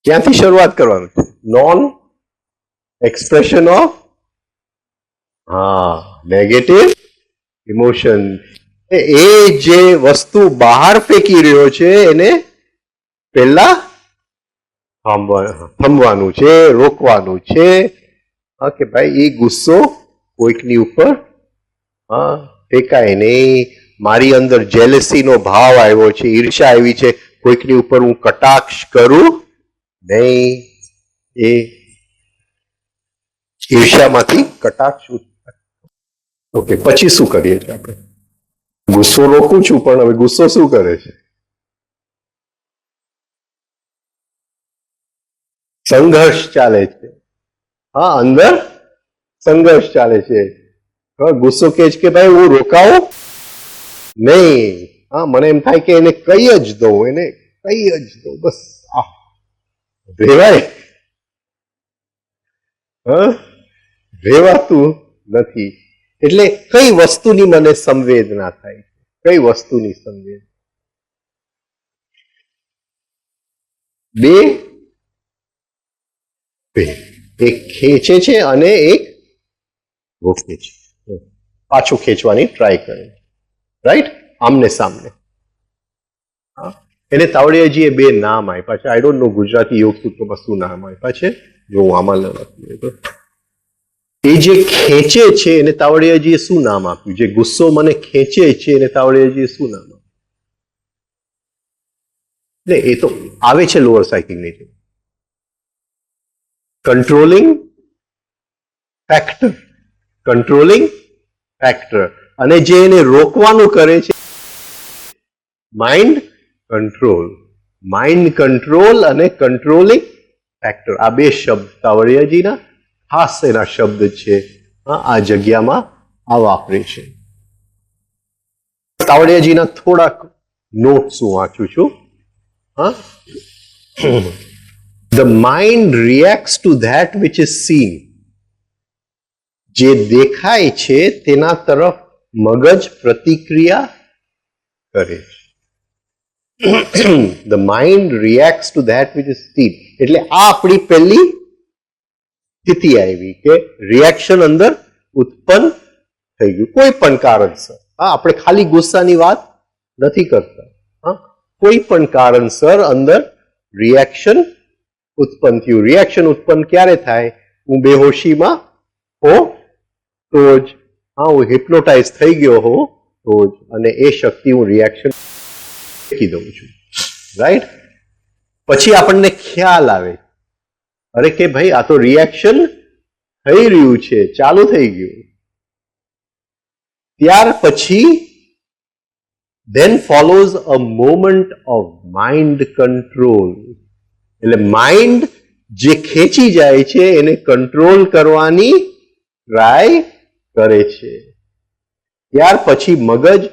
ક્યાંથી શરૂઆત કરવાનું છે? Non expression of negative emotion. એ જે વસ્તુ બહાર ફેંકી રહ્યો છે એને પહેલા થંભવાનું છે, રોકવાનું છે. કે ભાઈ એ ગુસ્સો કોઈકની ઉપર ફેંકાય નહીં. મારી અંદર જેલસીનો ભાવ આવ્યો છે, ઈર્ષા આવી છે, કોઈકની ઉપર હું કટાક્ષ કરું નહીં. એ ઈર્ષામાંથી કટાક્ષ. ઓકે, પછી શું કરીએ છીએ આપણે? ગુસ્સો રોકું છું, પણ હવે ગુસ્સો શું કરે છે? સંઘર્ષ ચાલે છે. અંદર સંઘર્ષ ચાલે છે. ગુસ્સો કહે છે કે ભાઈ હું રોકાવું નહીં. મને એમ થાય કે એને કહી જ દઉં, એને કહી જ દઉં, બસ રેવાય. રેવાતું નથી. એટલે કઈ વસ્તુની મને સંવેદના થાય? કઈ વસ્તુની સંવેદના? બે. એક ખેંચે છે અને એક રોકે છે. પાછું ખેંચવાની ટ્રાય કરે, રાઈટ? આમને સામને. એને તાવડિયાજીએ બે નામ આપ્યા છે. આઈ ડોન્ટ નો ગુજરાતી યોગ સૂત્રમાં શું નામ આપ્યા છે, જો હું આમાં લખું. એ જે ખેંચે છે એને તાવડિયાજીએ શું નામ આપ્યું? જે ગુસ્સો મને ખેંચે છે એને તાવડિયાજીએ શું નામ આપ્યું? એટલે એ તો આવે છે લોઅર સાયકિક નીચે. Controlling factor. Controlling factor. અને જે એને રોકવાનું કરે છે માઇન્ડ કંટ્રોલ. માઇન્ડ કંટ્રોલ અને કંટ્રોલિંગ ફેક્ટર. આ બે શબ્દ તાવડિયાજીના ખાસ એના શબ્દ છે. આ જગ્યામાં આ વાપરે છે. તાવડિયાજીના થોડાક નોટ્સ હું વાંચું છું. The mind reacts to that which is seen. જે દેખાય છે તેના તરફ મગજ પ્રતિક્રિયા કરે છે. The mind reacts to that which is seen. એટલે આ આપણી પહેલી સ્થિતિ આવી કે રિએક્શન અંદર ઉત્પન્ન થઈ ગયું કોઈ પણ કારણસર. આપણે ખાલી ગુસ્સાની વાત નથી કરતા. કોઈ પણ કારણસર અંદર રિએક્શન ઉત્પન્ન થયું. રિએક્શન ઉત્પન્ન ક્યારે થાય? હું બેહોશીમાં હો તો જ, હું હિપ્નોટાઇઝ થઈ ગયો હો તો જ, અને એ શક્તિ હું રિએક્શન ફેંકી દઉં છું, રાઈટ? પછી આપણને ખ્યાલ આવે, અરે કે ભાઈ આ તો રિએક્શન થઈ રહ્યું છે, ચાલુ થઈ ગયું. ત્યાર પછી then follows a moment of mind control. એટલે માઇન્ડ જે ખેંચી જાય છે એને કંટ્રોલ કરવાની ટ્રાય કરે છે. ત્યાર પછી મગજ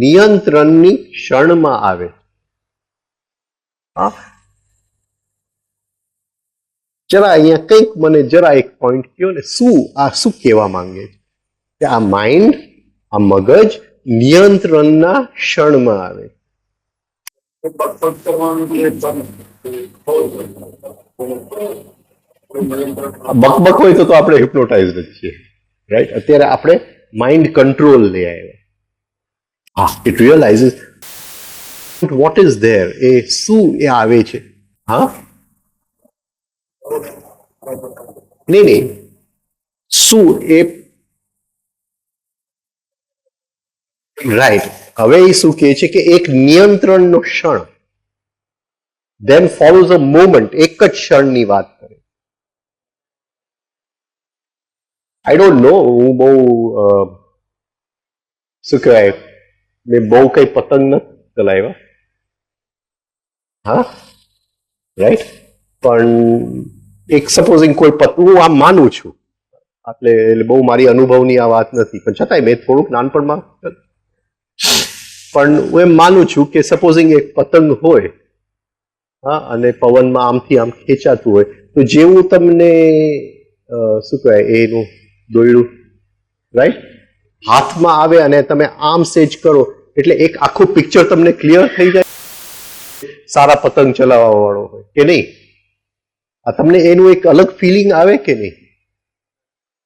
નિયંત્રણની ક્ષણમાં આવે. જરા અહીંયા કંઈક મને જરા એક પોઈન્ટ કહો ને, શું કહેવા માંગે છે કે આ માઇન્ડ, આ મગજ નિયંત્રણના ક્ષણમાં આવે. બકબક હોય તો આપણે હિપ્નોટાઇઝ જ છીએ, રાઈટ? અત્યારે આપણે માઇન્ડ કંટ્રોલ લઈ આવ્યા. ઇટ રિયલાઇઝિસ વોટ ઇઝ ધેર, એ શું એ આવે છે. હા, નહીં, શું એ, રાઈટ. હવે એ શું કહે છે કે એક નિયંત્રણનો ક્ષણ, ધેન ફોલોઝ અ મોમેન્ટ, એક જ ક્ષણની વાત કરે. આઈ ડોન્ટ નો, હું બહુ શું કહેવાય, મેં બહુ કઈ પતંગ નથી ચલાવ્યા. હા, રાઈટ. પણ એક સપોઝિંગ કોઈ હું આમ માનું છું, એટલે બહુ મારી અનુભવની આ વાત નથી, પણ છતાંય મેં થોડુંક નાનપણમાં પણ હું એમ માનું છું કે સપોઝિંગ એક પતંગ હોય, હા, અને પવનમાં આમથી આમ ખેંચાતું હોય, તો જેવું તમને શું કહેવાય એનું દોયડું, રાઈટ, હાથમાં આવે અને તમે આમ સેજ કરો એટલે એક આખું પિક્ચર તમને ક્લિયર થઈ જાય. સારા પતંગ ચલાવવા વાળો હોય કે નહીં, આ તમને એનું એક અલગ ફિલિંગ આવે કે નહીં?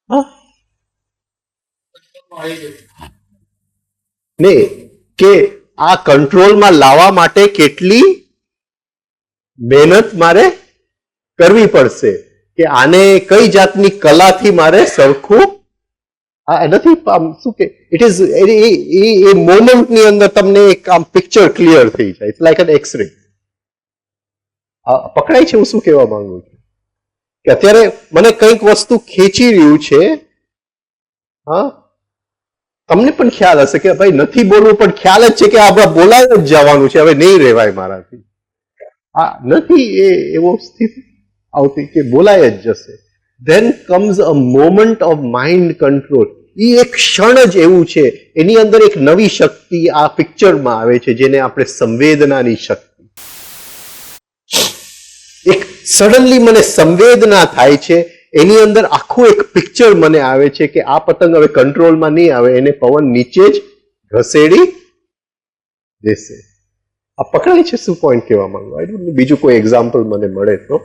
હા, નહીં કે આ કંટ્રોલમાં લાવવા માટે કેટલી મહેનત મારે કરવી પડશે, કે આને કઈ જાતની કલાથી મારે સરખું નથી. શું કે ઇટ ઇઝ એ મોમેન્ટની અંદર તમને એક આમ પિક્ચર ક્લિયર થઈ જાય. It's like an X-ray. પકડાય છે હું શું કહેવા માંગુ છું? કે અત્યારે મને કંઈક વસ્તુ ખેંચી રહ્યું છે, હા, તમને પણ ખ્યાલ હશે કે ભાઈ નથી બોલવું, પણ ખ્યાલ જ છે કે આપણે બોલાય જ જવાનું છે, હવે નહીં રહેવાય મારાથી. આ નથી એવો સ્થિતિ આવતી કે બોલાય જ જશે. Then comes a moment of mind control. એ એક ક્ષણ જ એવું છે, એની અંદર એક નવી શક્તિ આ પિક્ચરમાં આવે છે, જેને આપણે સંવેદનાની શક્તિ. એક સડનલી મને સંવેદના થાય છે, એની અંદર આખું એક પિક્ચર મને આવે છે કે આ પતંગ હવે કંટ્રોલમાં નહીં આવે, એને પવન નીચે જ ઘસેડી દેશે. આ પકડાય છે શું પોઈન્ટ કહેવા માંગુ? આઈ ડોન્ટ નો, બીજું કોઈ એક્ઝામ્પલ મને મળે તો.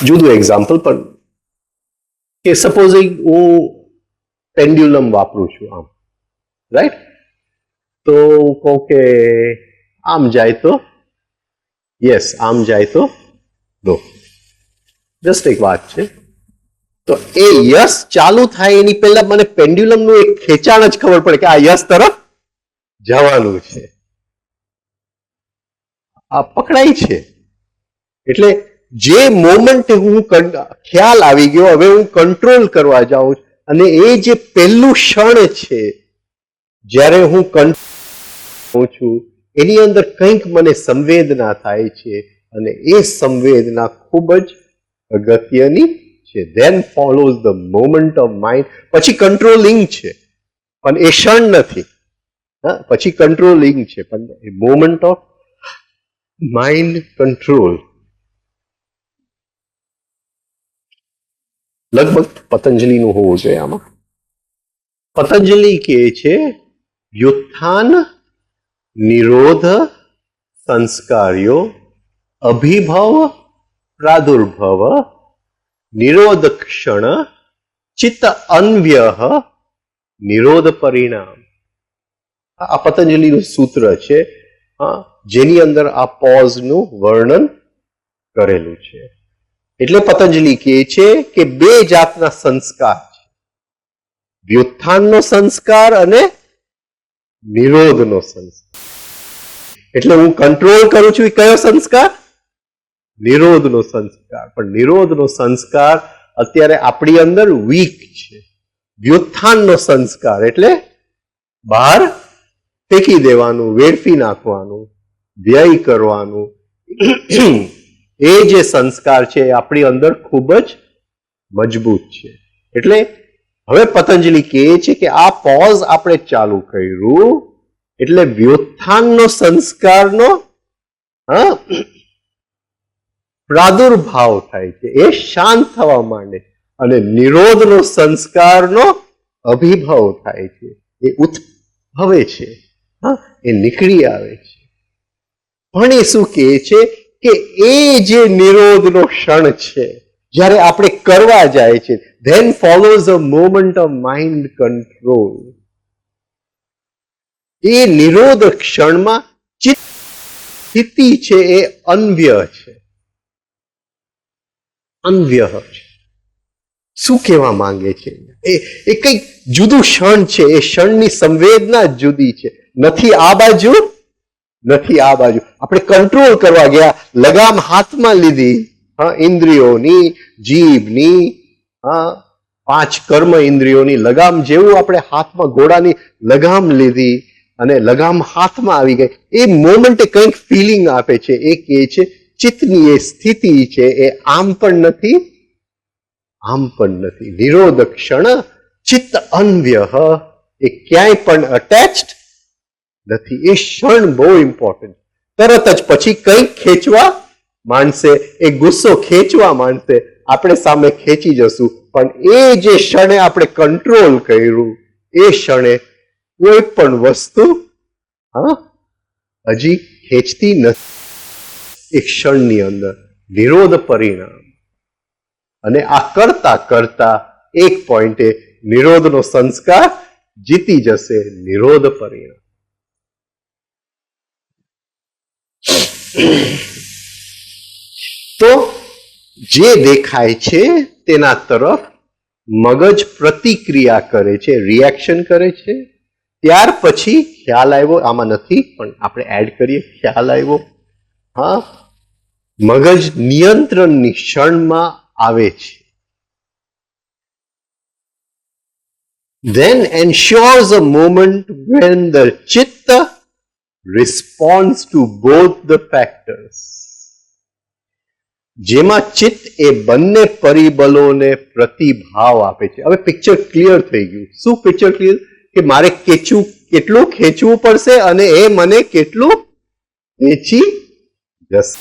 જુદું એક્ઝામ્પલ પણ, કે સપોઝિંગ હું પેન્ડ્યુલમ વાપરું છું આમ, રાઈટ, તો કહું કે આમ જાય તો યસ, આમ જાય તો નો. જસ્ટ એક વાત છે. તો એ યસ ચાલુ થાય એની પહેલા મને પેન્ડ્યુલમનું એક ખેંચાણ જ ખબર પડે કે આ યસ તરફ જવાનું છે. આ પકડાય છે. એટલે જે મોમેન્ટ હું ખ્યાલ આવી ગયો, હવે હું કંટ્રોલ કરવા જાઉં, અને એ જે પહેલું ક્ષણ છે જ્યારે હું કંટ્રોલ છું, એની અંદર કંઈક મને સંવેદના થાય છે, અને એ સંવેદના ખૂબ જ અગત્યની છે. Then follows the moment of mind. પછી કંટ્રોલિંગ છે, પણ એ ક્ષણ નથી. હા, પછી કંટ્રોલિંગ છે, પણ એ મોમેન્ટ ઓફ માઇન્ડ કંટ્રોલ. લગભગ પતંજલિનું હોવું જોઈએ આમાં. પતંજલિ કહે છે વ્યુત્થાન નિરોધ સંસ્કાર્યો અભિભવ પ્રાદુર્ભવ નિરોધ ક્ષણ ચિત્ત અન્વ્યઃ નિરોધ પરિણામ. આ પતંજલિનું સૂત્ર છે, જેની અંદર આ પોઝનું વર્ણન કરેલું છે. એટલે પતંજલિ કહે છે કે બે જાતના સંસ્કાર છે, વ્યુત્થાનનો સંસ્કાર અને નિરોધનો સંસ્કાર. એટલે હું કંટ્રોલ કરું છું એ કયો સંસ્કાર? નિરોધનો સંસ્કાર. પણ નિરોધનો સંસ્કાર અત્યારે આપણી અંદર વીક છે. વ્યુત્થાનનો સંસ્કાર એટલે બહાર ફેંકી દેવાનું, વેડફી નાખવાનું, વ્યય કરવાનું, એ જે સંસ્કાર છે એ આપણી અંદર ખૂબ જ મજબૂત છે. એટલે હવે પતંજલિ કહે છે કે આ પોઝ આપણે ચાલુ કર્યું એટલે વ્યુત્થાનનો સંસ્કારનો પ્રાદુર્ભાવ થાય છે, એ શાંત થવા માંડે, અને નિરોધનો સંસ્કારનો અભિભાવ થાય છે, એ ઉદ્ભવે છે, એ નીકળી આવે છે. પણ એ શું કહે છે કે એ જે નિરોધનો ક્ષણ છે, જ્યારે આપણે કરવા જાય છે, then follows a moment of mind control. એ નિરોધ ક્ષણમાં ચિત્ત સ્થિતિ છે એ અન્વ્ય છે. અન્વ્ય છે. શું કહેવા માંગે છે? એ કઈક જુદું ક્ષણ છે, એ ક્ષણની સંવેદના જુદી છે. નથી આ બાજુ, નથી આ બાજુ. આપણે કંટ્રોલ કરવા ગયા, લગામ હાથમાં લીધી, ઇન્દ્રિયોની, જીભની, 5 કર્મ ઇન્દ્રિયોની લગામ જેવું આપણે હાથમાં ઘોડાની લગામ લીધી અને લગામ હાથમાં આવી ગઈ. એ મોમેન્ટે કંઈક ફિલિંગ આપે છે. એ કહે છે ચિત્તની એ સ્થિતિ છે એ આમ પણ નથી, આમ પણ નથી. નિરોધ ક્ષણ ચિત્ત અન્વ્ય, એ ક્યાંય પણ અટેચ્ડ નથી. એ ક્ષણ બહુ ઇમ્પોર્ટન્ટ. તરત જ પછી કંઈક ખેંચવા માંડશે, એ ગુસ્સો ખેંચવા માંડશે, આપણે સામે ખેંચી જશું. પણ એ જે ક્ષણે આપણે કંટ્રોલ કર્યું, એ ક્ષણે કોઈ પણ વસ્તુ હજી ખેંચતી નથી. એ ક્ષણની અંદર નિરોધ પરિણામ. અને આ કરતા કરતા એક પોઈન્ટે નિરોધનો સંસ્કાર જીતી જશે, નિરોધ પરિણામ. તો જે દેખાય છે તેના તરફ મગજ પ્રતિક્રિયા કરે છે, રિએક્શન કરે છે. ત્યાર પછી ખ્યાલ આવ્યો, આમાં નથી પણ આપણે એડ કરીએ, ખ્યાલ આવ્યો, મગજ નિયંત્રણની ક્ષણમાં આવે છે. Then ensures a moment when the chitta responds to both the factors. જેમાં ચિત્ત એ બંને પરિબળોને પ્રતિભાવ આપે છે. હવે પિક્ચર ક્લિયર થઈ ગયું. શું પિક્ચર ક્લિયર? કે મારે કેટલું ખેંચવું પડશે અને એ મને કેટલું ખેંચી જશે.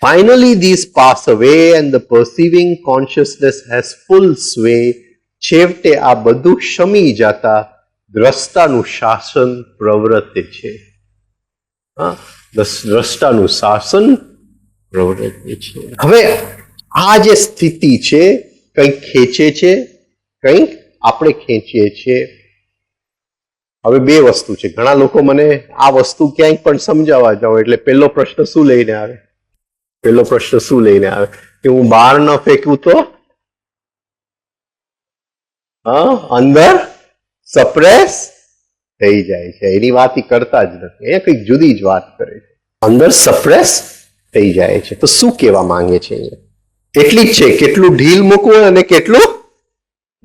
Finally, these pass away and the perceiving consciousness has full sway. છેવટે આ બધું શમી જતા દ્રષ્ટાનું શાસન પ્રવર્તે છે. દ્રષ્ટાનું શાસન પ્રવર્તે છે. હવે આ જે સ્થિતિ છે, કંઈક ખેંચે છે, કંઈક આપણે ખેંચીએ છીએ. હવે બે વસ્તુ છે. ઘણા લોકો મને આ વસ્તુ ક્યાંય પણ સમજાવવા જાઓ એટલે પહેલો પ્રશ્ન શું લઈને આવે? પહેલો પ્રશ્ન શું લઈને આવે? કે હું બહાર ન ફેંકું તો અંદર સપ્રેસ થઈ જાય છે. એની વાત કરતા જ નથી, અહીંયા કંઈક જુદી જ વાત કરે છે. અંદર સપ્રેસ થઈ જાય છે. તો શું કહેવા માંગે છે અહીંયા? એટલી જ છે, કેટલું ઢીલ મૂકવું અને કેટલું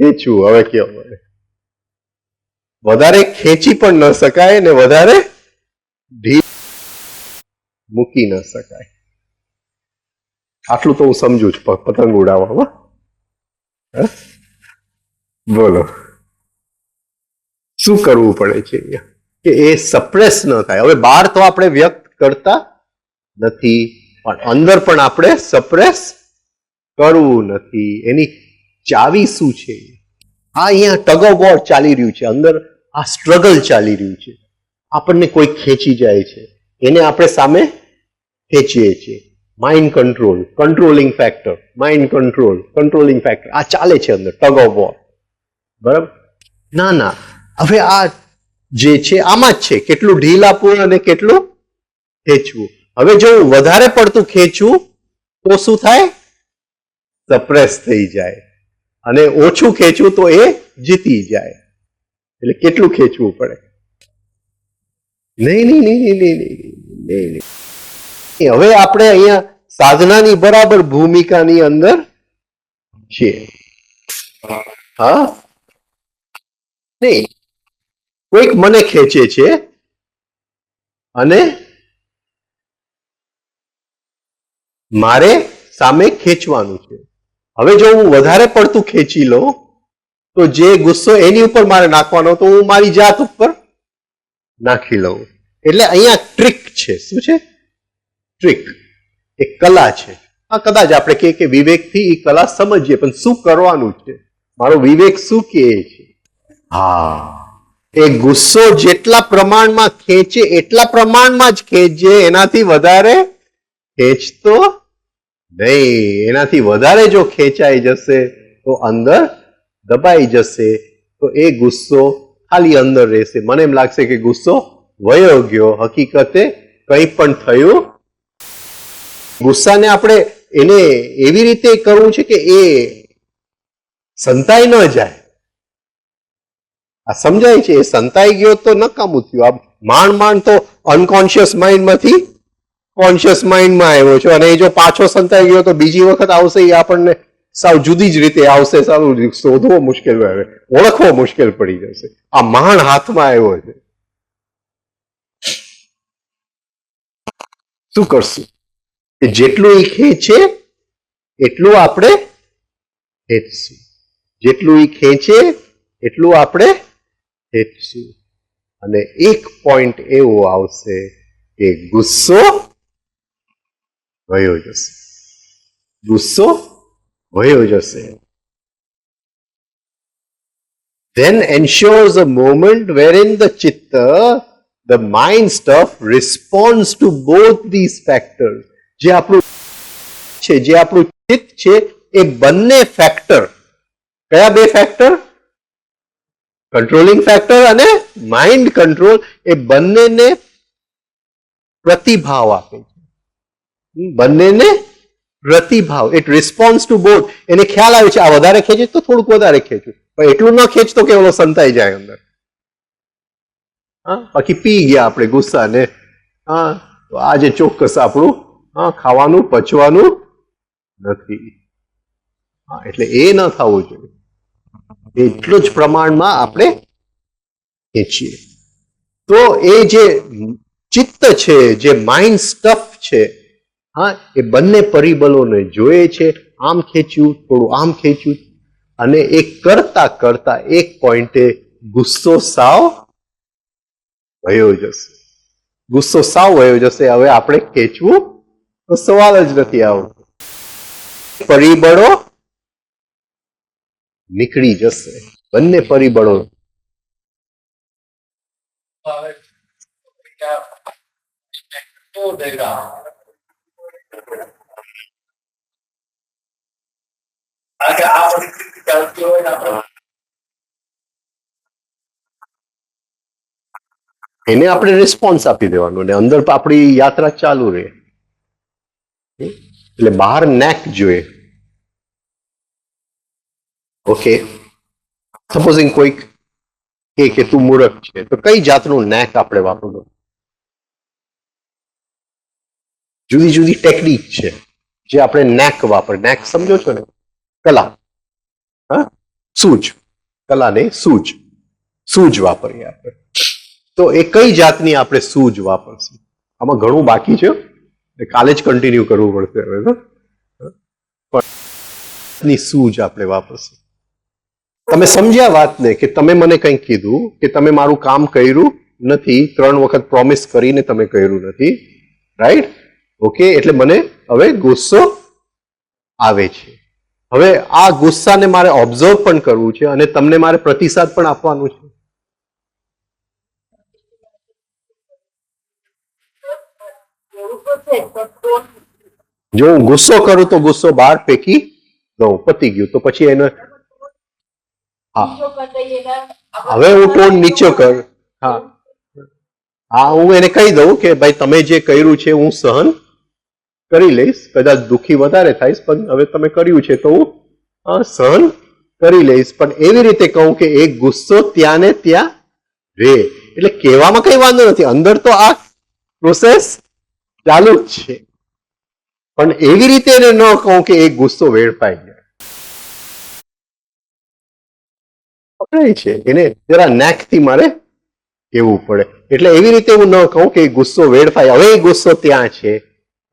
ખેંચવું. હવે કેવું, વધારે ખેંચી પણ ન શકાય ને વધારે ઢીલ મૂકી ન શકાય. આટલું તો હું સમજુ છું પતંગ ઉડાવવામાં. બોલો શું કરવું પડે છે અહીંયા કે એ સપ્રેસ ન થાય? હવે બહાર તો આપણે વ્યક્ત કરતા નથી, પણ અંદર પણ આપણે સપ્રેસ કરવું નથી. એની ચાવી શું છે? આ અહીંયા ટગ ઓફ વોર ચાલી રહ્યું છે, અંદર આ સ્ટ્રગલ ચાલી રહ્યું છે. આપણને કોઈ ખેંચી જાય છે, એને આપણે સામે ખેંચીએ છીએ. Mind control, controlling factor, mind control, controlling factor, આ ચાલે છે અંદર ટગ ઓફ વોર. બરાબર? ના ના, હવે આ જે છે આમાં જ છે, કેટલું ઢીલ આપવું અને કેટલું ખેંચવું. હવે જો હું વધારે પડતું ખેંચવું તો શું થાય? સપ્રેસ થઈ જાય. અને ઓછું ખેંચવું તો એ જીતી જાય. એટલે કેટલું ખેંચવું પડે? નહીં નહીં નહીં નહીં નહીં નહીં નહીં. હવે આપણે અહીંયા સાધનાની બરાબર ભૂમિકાની અંદર છીએ. હા, નહીં, કોઈક મને ખેંચે છે અને મારે સામે ખેંચવાનું છે. હવે જો હું વધારે પડતું ખેંચી લઉં તો જે ગુસ્સો એની ઉપર મારે નાખવાનો તો હું મારી જાત ઉપર નાખી લઉં. એટલે અહીંયા ટ્રીક છે. શું છે? ટ્રીક, એક કલા છે. આ કદાચ આપણે કહીએ કે વિવેકથી એ કલા સમજીએ, પણ શું કરવાનું છે? મારો વિવેક શું કહે છે? હા, એ ગુસ્સો જેટલા પ્રમાણમાં ખેંચે એટલા પ્રમાણમાં જ ખેંચે, એનાથી વધારે ખેંચતો નહીં. એનાથી વધારે જો ખેંચાઈ જશે તો અંદર દબાઈ જશે, તો એ ગુસ્સો ખાલી અંદર રહેશે. મને એમ લાગશે કે ગુસ્સો વયો ગયો, હકીકતે કંઈ પણ થયું. ગુસ્સાને આપણે એને એવી રીતે કરવું છે કે એ સંતાઈ ન જાય. આ સમજાય છે? એ સંતાઈ ગયો તો નકામું થયું. આ માંડ તો અનકોન્શિયસ માઇન્ડમાંથી કોન્શિયસ માઇન્ડમાં આવ્યો છે, અને એ જો પાછો સંતાઈ ગયો તો બીજી વખત આવશે એ આપણને સાવ જુદી જ રીતે આવશે. સારું શોધવો મુશ્કેલ આવે, ઓળખવો મુશ્કેલ પડી જશે. આ માંડ હાથમાં આવ્યો છે, શું કરશું? કે જેટલું એ ખેંચે એટલું આપણે ખેંચશું, જેટલું એ ખેંચે એટલું આપણે ખેંચશું. અને એક પોઈન્ટ એવો આવશે કે ગુસ્સો વયો જશે. ગુસ્સો વયો જશે. Then ensures a moment wherein the chitta, the mind stuff, responds to both these factors. જે આપણું છે, જે આપણું ચિત્ત છે, એ બંને ફેક્ટર, કયા બે ફેક્ટર? કંટ્રોલિંગ ફેક્ટર અને માઇન્ડ કંટ્રોલ, એ બંનેને પ્રતિભાવ આપે છે. બંનેને પ્રતિભાવ, ઇટ રિસ્પોન્સ ટુ બોથ. એને ખ્યાલ આવે છે આ વધારે ખેંચે તો થોડુંક વધારે ખેંચું, પણ એટલું ન ખેંચતો કે ઓલો સંતાઈ જાય અંદર. હા, બાકી પી ગયા આપણે ગુસ્સાને. હા, તો આજે ચોક્કસ આપણું ખાવાનું પચવાનું નથી. હા, એટલે એ ન થવું જોઈએ. એટલું જ પ્રમાણમાં આપણે ખેંચીએ તો એ જે ચિત્ત છે, જે માઇન્ડ સ્ટફ છે, હા, એ બંને પરિબળોને જોઈએ છે. આમ ખેંચ્યું, થોડું આમ ખેંચ્યું, અને એ કરતા કરતા એક પોઈન્ટે ગુસ્સો સાવ વયો જશે. ગુસ્સો સાવ વયો જશે. હવે આપણે ખેંચવું તો સવાલ જ નથી આવતો. પરિબળો નીકળી જશે, બંને પરિબળો. એને આપણે રિસ્પોન્સ આપી દેવાનો અને અંદર આપણી યાત્રા ચાલુ રહે. એટલે બહાર નેક જોઈએ. ઓકે, સપોઝિંગ કોઈક કે તું મૂર્ખ છે, તો કઈ જાતનું નેક આપણે વાપરવું? જુદી જુદી ટેકનિક છે જે આપણે નેક વાપર. નેક સમજો છો ને? કલા. હા, સૂઝ. કલા ને સૂઝ, સૂઝ વાપરીએ આપણે. તો એ કઈ જાતની આપણે સૂઝ વાપરશું? આમાં ઘણું બાકી છે, કાલે જ કન્ટિન્યુ કરવું પડશે હવે તો. પણ સૂઝ આપણે વાપરશું. તમે સમજ્યા વાતને કે તમે મને કંઈક કીધું કે તમે મારું કામ કર્યું નથી, 3 વખત પ્રોમિસ કરીને તમે કર્યું નથી, રાઈટ? ઓકે, એટલે મને હવે ગુસ્સો આવે છે. હવે આ ગુસ્સાને મારે ઓબ્ઝર્વ પણ કરવું છે અને તમને મારે પ્રતિસાદ પણ આપવાનું છે. જો હું ગુસ્સો કરું તો ગુસ્સો બહાર ફેંકી દઉં, પતી ગયું. તો પછી એને હવે હું ટોન નીચો કર. હા હા, હું એને કહી દઉં કે ભાઈ તમે જે કર્યું છે હું સહન કરી લઈશ, કદાચ દુઃખી વધારે થઈશ, પણ હવે તમે કર્યું છે તો હું સહન કરી લઈશ. પણ એવી રીતે કહું કે એક ગુસ્સો ત્યાં ને ત્યાં રે. એટલે કહેવામાં કઈ વાંધો નથી, અંદર તો આ પ્રોસેસ ચાલુ જ છે, પણ એવી રીતે એને ન કહું કે એ ગુસ્સો વેડફાઈ જાય. પકડાય છે એને જરા નાકથી મારે કેવું પડે. એટલે એવી રીતે હું ન કહું કે ગુસ્સો વેડફાય. હવે એ ગુસ્સો ત્યાં છે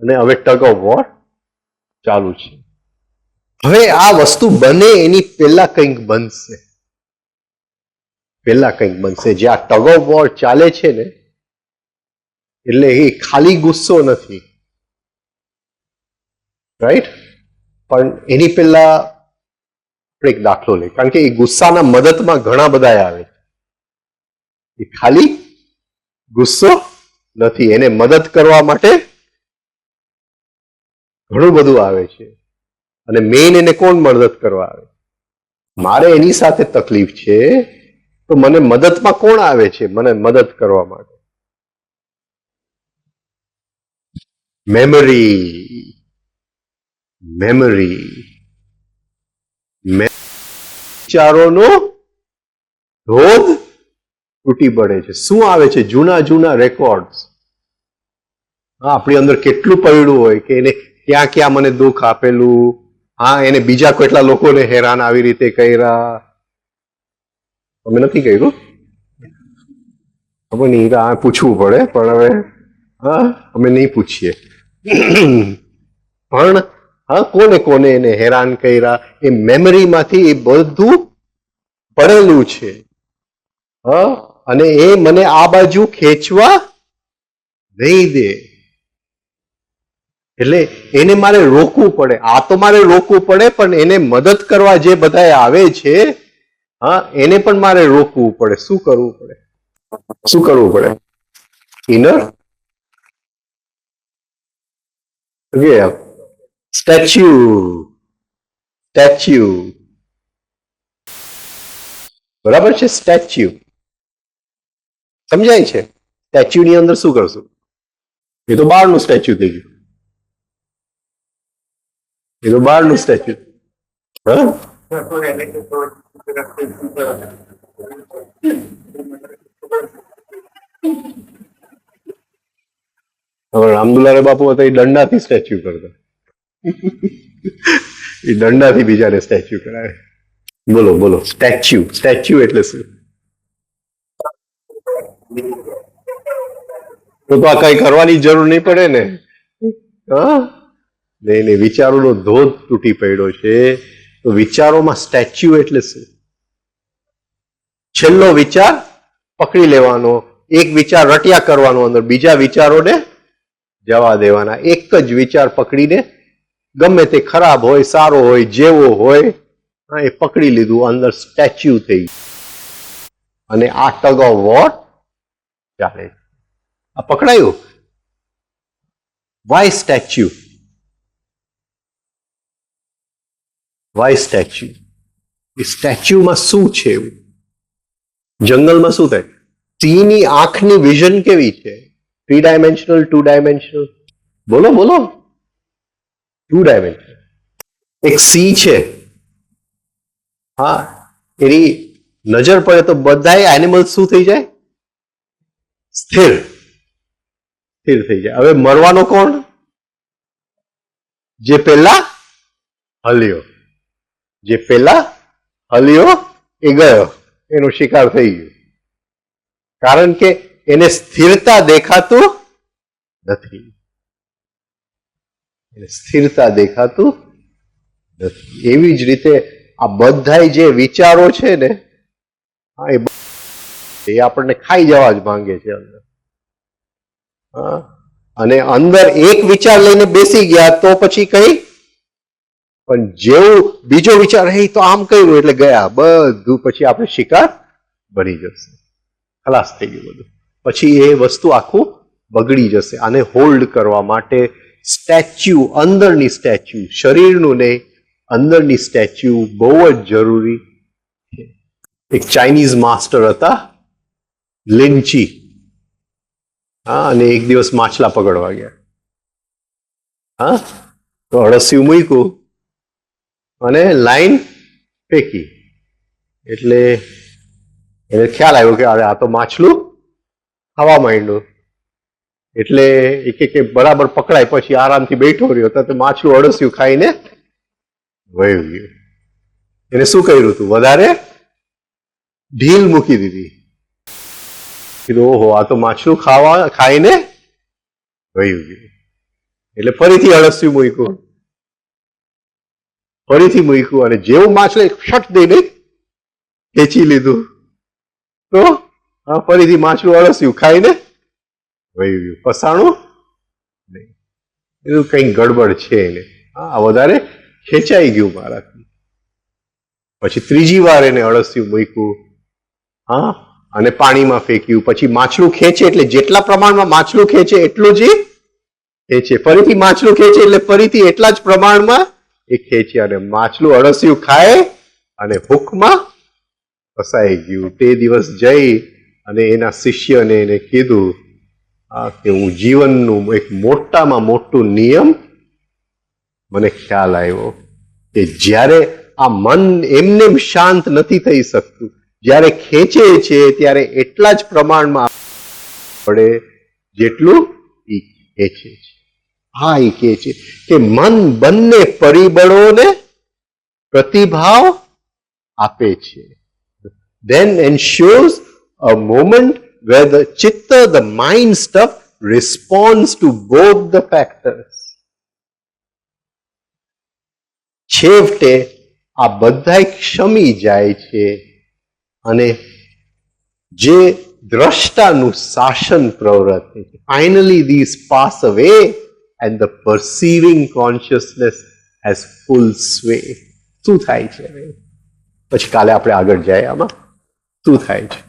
અને હવે ટગ ઓફ વોર ચાલુ છે. હવે આ વસ્તુ બને એની પહેલા કંઈક બનશે. પહેલા કંઈક બનશે. જે આ ટગ ઓફ વોર ચાલે છે ને, એટલે એ ખાલી ગુસ્સો નથી, રાઈટ? પણ એની પહેલા આપણે એક દાખલો લઈએ, કારણ કે એ ગુસ્સાના મદદમાં ઘણા બધા આવે. એ ખાલી ગુસ્સો નથી, એને મદદ કરવા માટે ઘણું બધું આવે છે. અને મેઇન એને કોણ મદદ કરવા આવે? મારે એની સાથે તકલીફ છે, તો મને મદદમાં કોણ આવે છે મને મદદ કરવા માટે? મેમરી. મેમરી વિચારોનો ધોધ તૂટી પડે છે. શું આવે છે? જૂના જૂના રેકોર્ડ. આપણી અંદર કેટલું પડ્યું હોય કે એને ક્યાં ક્યાં મને દુઃખ આપેલું, હા એને બીજા કેટલા લોકોને હેરાન આવી રીતે કર્યા. અમે નથી કર્યું, ખબર નહીં, આ પૂછવું પડે, પણ હવે હા અમે નહીં પૂછીએ. પણ હા કોને કોને એને હેરાન કર્યા એ મેમરીમાંથી એ બધું પડેલું છે. હા, અને એ મને આ બાજુ ખેંચવા નહીં દે. એટલે એને મારે રોકવું પડે. આ તો મારે રોકવું પડે, પણ એને મદદ કરવા જે બધા આવે છે, હા એને પણ મારે રોકવું પડે. શું કરવું પડે? શું કરવું પડે? Inner statue. સ્ટેચ્યુ બરાબર છે. સ્ટેચ્યુ સમજાય છે? સ્ટેચ્યુ ની અંદર શું કરશું? એ તો બહારનું સ્ટેચ્યુ થઈ ગયું. એ તો બહારનું સ્ટેચ્યુ. હા, હવે રામદુલારે બાપુ હતા એ દંડાથી સ્ટેચ્યુ કરતા. એ દંડાથી બીજાને સ્ટેચ્યુ કરાવે. બોલો બોલો. સ્ટેચ્યુ. સ્ટેચ્યુ એટલે શું? તો આ કઈ કરવાની જરૂર નહીં પડે ને. હા, નહીં નહીં, વિચારોનો ધોધ તૂટી પડ્યો છે. તો વિચારોમાં સ્ટેચ્યુ એટલે શું? છેલ્લો વિચાર પકડી લેવાનો, એક વિચાર રટ્યા કરવાનો, અંદર બીજા વિચારોને જવા દેવાના. એક જ વિચાર પકડીને ગમે તે ખરાબ હોય સારો હોય જેવો હોય, હા એ પકડી લીધું, અંદર સ્ટેચ્યુ થઈ ગયું. અને આ ટગ ઓફ વોર ચાલે. આ પકડાયું. Why statue? Why statue? એ સ્ટેચ્યુમાં શું છે એવું? જંગલમાં શું થાય? સિંહની આંખની વિઝન કેવી છે? 3 ડાયમેન્શનલ, 2 ડાયમેન્શનલ? બોલો બોલો. 2 ડાયમેન્શનલ. એક સિંહ છે, હા એની નજર પડે તો બધા એનિમલ શું થઈ જાય? સ્થિર. સ્થિર થઈ જાય. હવે મરવાનો કોણ? જે પેલા હલ્યો. જે પેલા હલ્યો એ ગયો, એનો શિકાર થઈ ગયો. કારણ કે એને સ્થિરતા દેખાતું નથી. સ્થિરતા દેખાતું નથી. એવી જ રીતે આ બધા જે વિચારો છે ને, એ આપણને ખાઈ જવા જ માંગે છે અંદર. હા, અને અંદર એક વિચાર લઈને બેસી ગયા તો પછી કઈ, પણ જેવું બીજો વિચાર હે તો આમ કર્યું એટલે ગયા, બધું પછી આપણે શિકાર બની જશે. ખલાસ થઈ ગયું બધું. પછી એ વસ્તુ આખું બગડી જશે. આને હોલ્ડ કરવા માટે સ્ટેચ્યુ, અંદરની સ્ટેચ્યુ, શરીરનું નહીં, અંદરની સ્ટેચ્યુ બહુ જ જરૂરી છે. એક ચાઇનીઝ માસ્ટર હતા, લિનચી. હા, અને એક દિવસ માછલા પકડવા ગયા. હા, તો અળસિયું મૂક્યું અને લાઈન ફેંકી. એટલે એને ખ્યાલ આવ્યો કે અરે આ તો માછલું ખાવા માંડ્યું. એટલે કે બરાબર પકડાય પછી આરામથી બેઠો રહ્યો તો માછલું અળસિયું ખાઈને વયું ગયું. એને શું કર્યું હતું? વધારે ઢીલ મૂકી દીધી. કીધું ઓહો આ તો માછલું ખાઈને વયું ગયું. એટલે ફરીથી અળસિયું મૂક્યું, ફરીથી મૂક્યું, અને જેવું માછલે શટ દઈને ખેંચી લીધું તો ફરીથી માછલું અળસિયું ખાઈને વયું ગયું. ફસાણું નહીં. એવું કંઈક ગડબડ છે એને. આ વધારે ખેંચાઈ ગયું મારાથી. પછી ત્રીજી વાર એને અળસિયું મૂક્યું, અને પાણીમાં ફેંક્યું. પછી માછલું ખેંચે એટલે જેટલા પ્રમાણમાં માછલું ખેંચે એટલું જ ખેંચે. ફરીથી માછલું ખેંચે એટલે ફરીથી એટલા જ પ્રમાણમાં એ ખેંચે, અને માછલું અળસિયું ખાય અને ભૂખમાં ફસાઈ ગયું. તે દિવસ જઈ અને એના શિષ્યને એને કીધું કે હું જીવનનું એક મોટામાં મોટું નિયમ મને ખ્યાલ આવ્યો કે જ્યારે આ મન એમને શાંત નથી થઈ શકતું, જ્યારે ખેંચે છે ત્યારે એટલા જ પ્રમાણમાં પડે જેટલું એ ખેંચે છે. એ કહે છે કે મન બંને પરિબળોને પ્રતિભાવ આપે છે. Then ensures a moment where the chitta, the mind stuff, responds to both the factors. છેવટે આ બધા ક્ષમી જાય છે અને જે દ્રષ્ટાનું શાસન પ્રવૃત્તિ છે. Finally these pass away and the perceiving consciousness has full sway. શું થાય છે? પછી કાલે આપણે આગળ જાય આમાં શું થાય છે.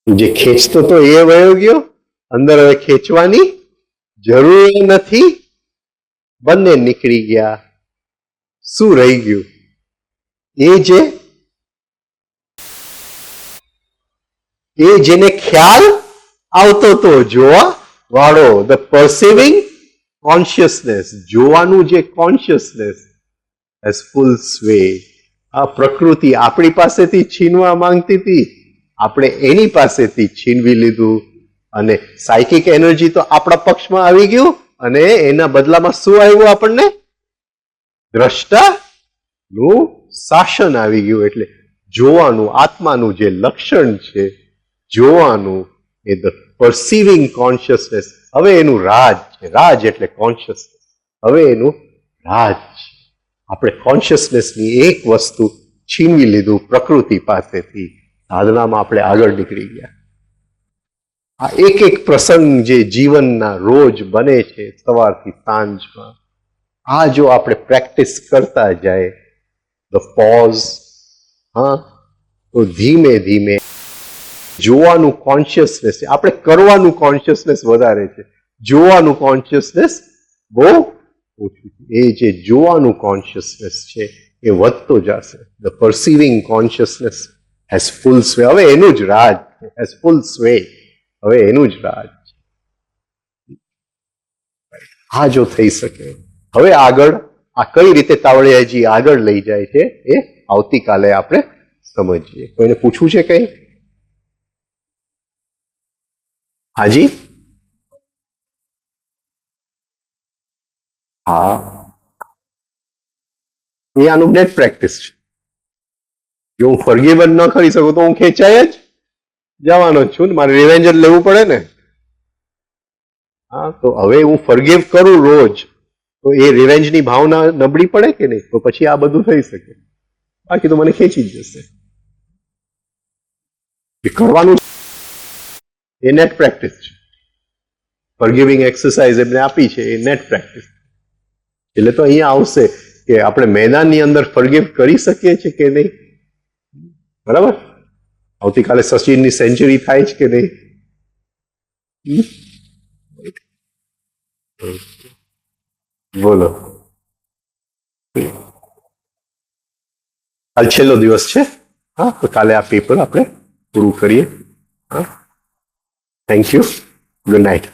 જે ખેંચતો તો એ વયો ગયો, અંદર હવે ખેંચવાની જરૂર નથી, બંને નીકળી ગયા. શું રહી ગયું? જેને ખ્યાલ આવતો તો જોવા વાળો, ધ પરસિવિંગ કોન્શિયસનેસ, જોવાનું જે કોન્શિયસનેસ હેઝ ફૂલ સ્વે. આ પ્રકૃતિ આપણી પાસેથી છીનવા માંગતી હતી, આપણે એની પાસેથી છીનવી લીધું, અને સાયકિક એનર્જી તો આપણા પક્ષમાં આવી ગયું, અને એના બદલામાં શું આવ્યું આપણને? દ્રષ્ટાનું શાસન આવી ગયું. એટલે જોવાનું, આત્માનું જે લક્ષણ છે જોવાનું, એ ધ પરસિવિંગ કોન્શિયસનેસ, હવે એનું રાજ છે. રાજ એટલે કોન્શિયસનેસ, હવે એનું રાજ છે. આપણે કોન્શિયસનેસની એક વસ્તુ છીનવી લીધું પ્રકૃતિ પાસેથી, સાધનામાં આપણે આગળ નીકળી ગયા. આ એક એક પ્રસંગ જે જીવનના રોજ બને છે સવારથી સાંજમાં, આ જો આપણે પ્રેક્ટિસ કરતા જાય, ધ પોઝ, તો ધીમે ધીમે જોવાનું કોન્શિયસનેસ, આપણે કરવાનું કોન્શિયસનેસ વધારે છે, જોવાનું કોન્શિયસનેસ બહુ ઓછું છે. એ જે જોવાનું કોન્શિયસનેસ છે એ વધતો જશે. ધ પરસિવિંગ કોન્શિયસનેસ હેઝ ફૂલ સ્વે. હવે એનું જ રાજ છે. હેઝ ફૂલ સ્વે, હવે એનું જ રાજ છે. આ જો થઈ શકે, હવે આગળ આ કઈ રીતે તાવડિયાજી આગળ લઈ જાય છે એ આવતીકાલે આપણે સમજીએ. કોઈને પૂછવું છે કઈ? હાજી? હા, એ આનું નેટ પ્રેક્ટિસ છે. જો હું ફરગીવન ન કરી શકું તો હું ખેંચાય જ જવાનો છું ને, મારે રિવેન્જ જ લેવું પડે ને. તો હવે હું ફરગીવ કરું રોજ, તો એ રિવેન્જની ભાવના નબળી પડે કે નહીં? તો પછી આ બધું થઈ શકે, બાકી તો મને ખેંચી જ જશે. એ કરવાનું એ નેટ પ્રેક્ટિસ છે. ફરગિવિંગ એક્સરસાઇઝ એમને આપી છે, એ નેટ પ્રેક્ટિસ. એટલે તો અહીંયા આવશે કે આપણે મેદાનની અંદર ફરગિવ કરી શકીએ છીએ કે નહીં. બરાબર? આવતીકાલે સચિનની સેન્ચુરી થાય છે કે નહીં? બોલો. કાલ છેલ્લો દિવસ છે. હા, તો કાલે આ પેપર આપણે પૂરું કરીએ. હા, થેન્ક યુ. Good night.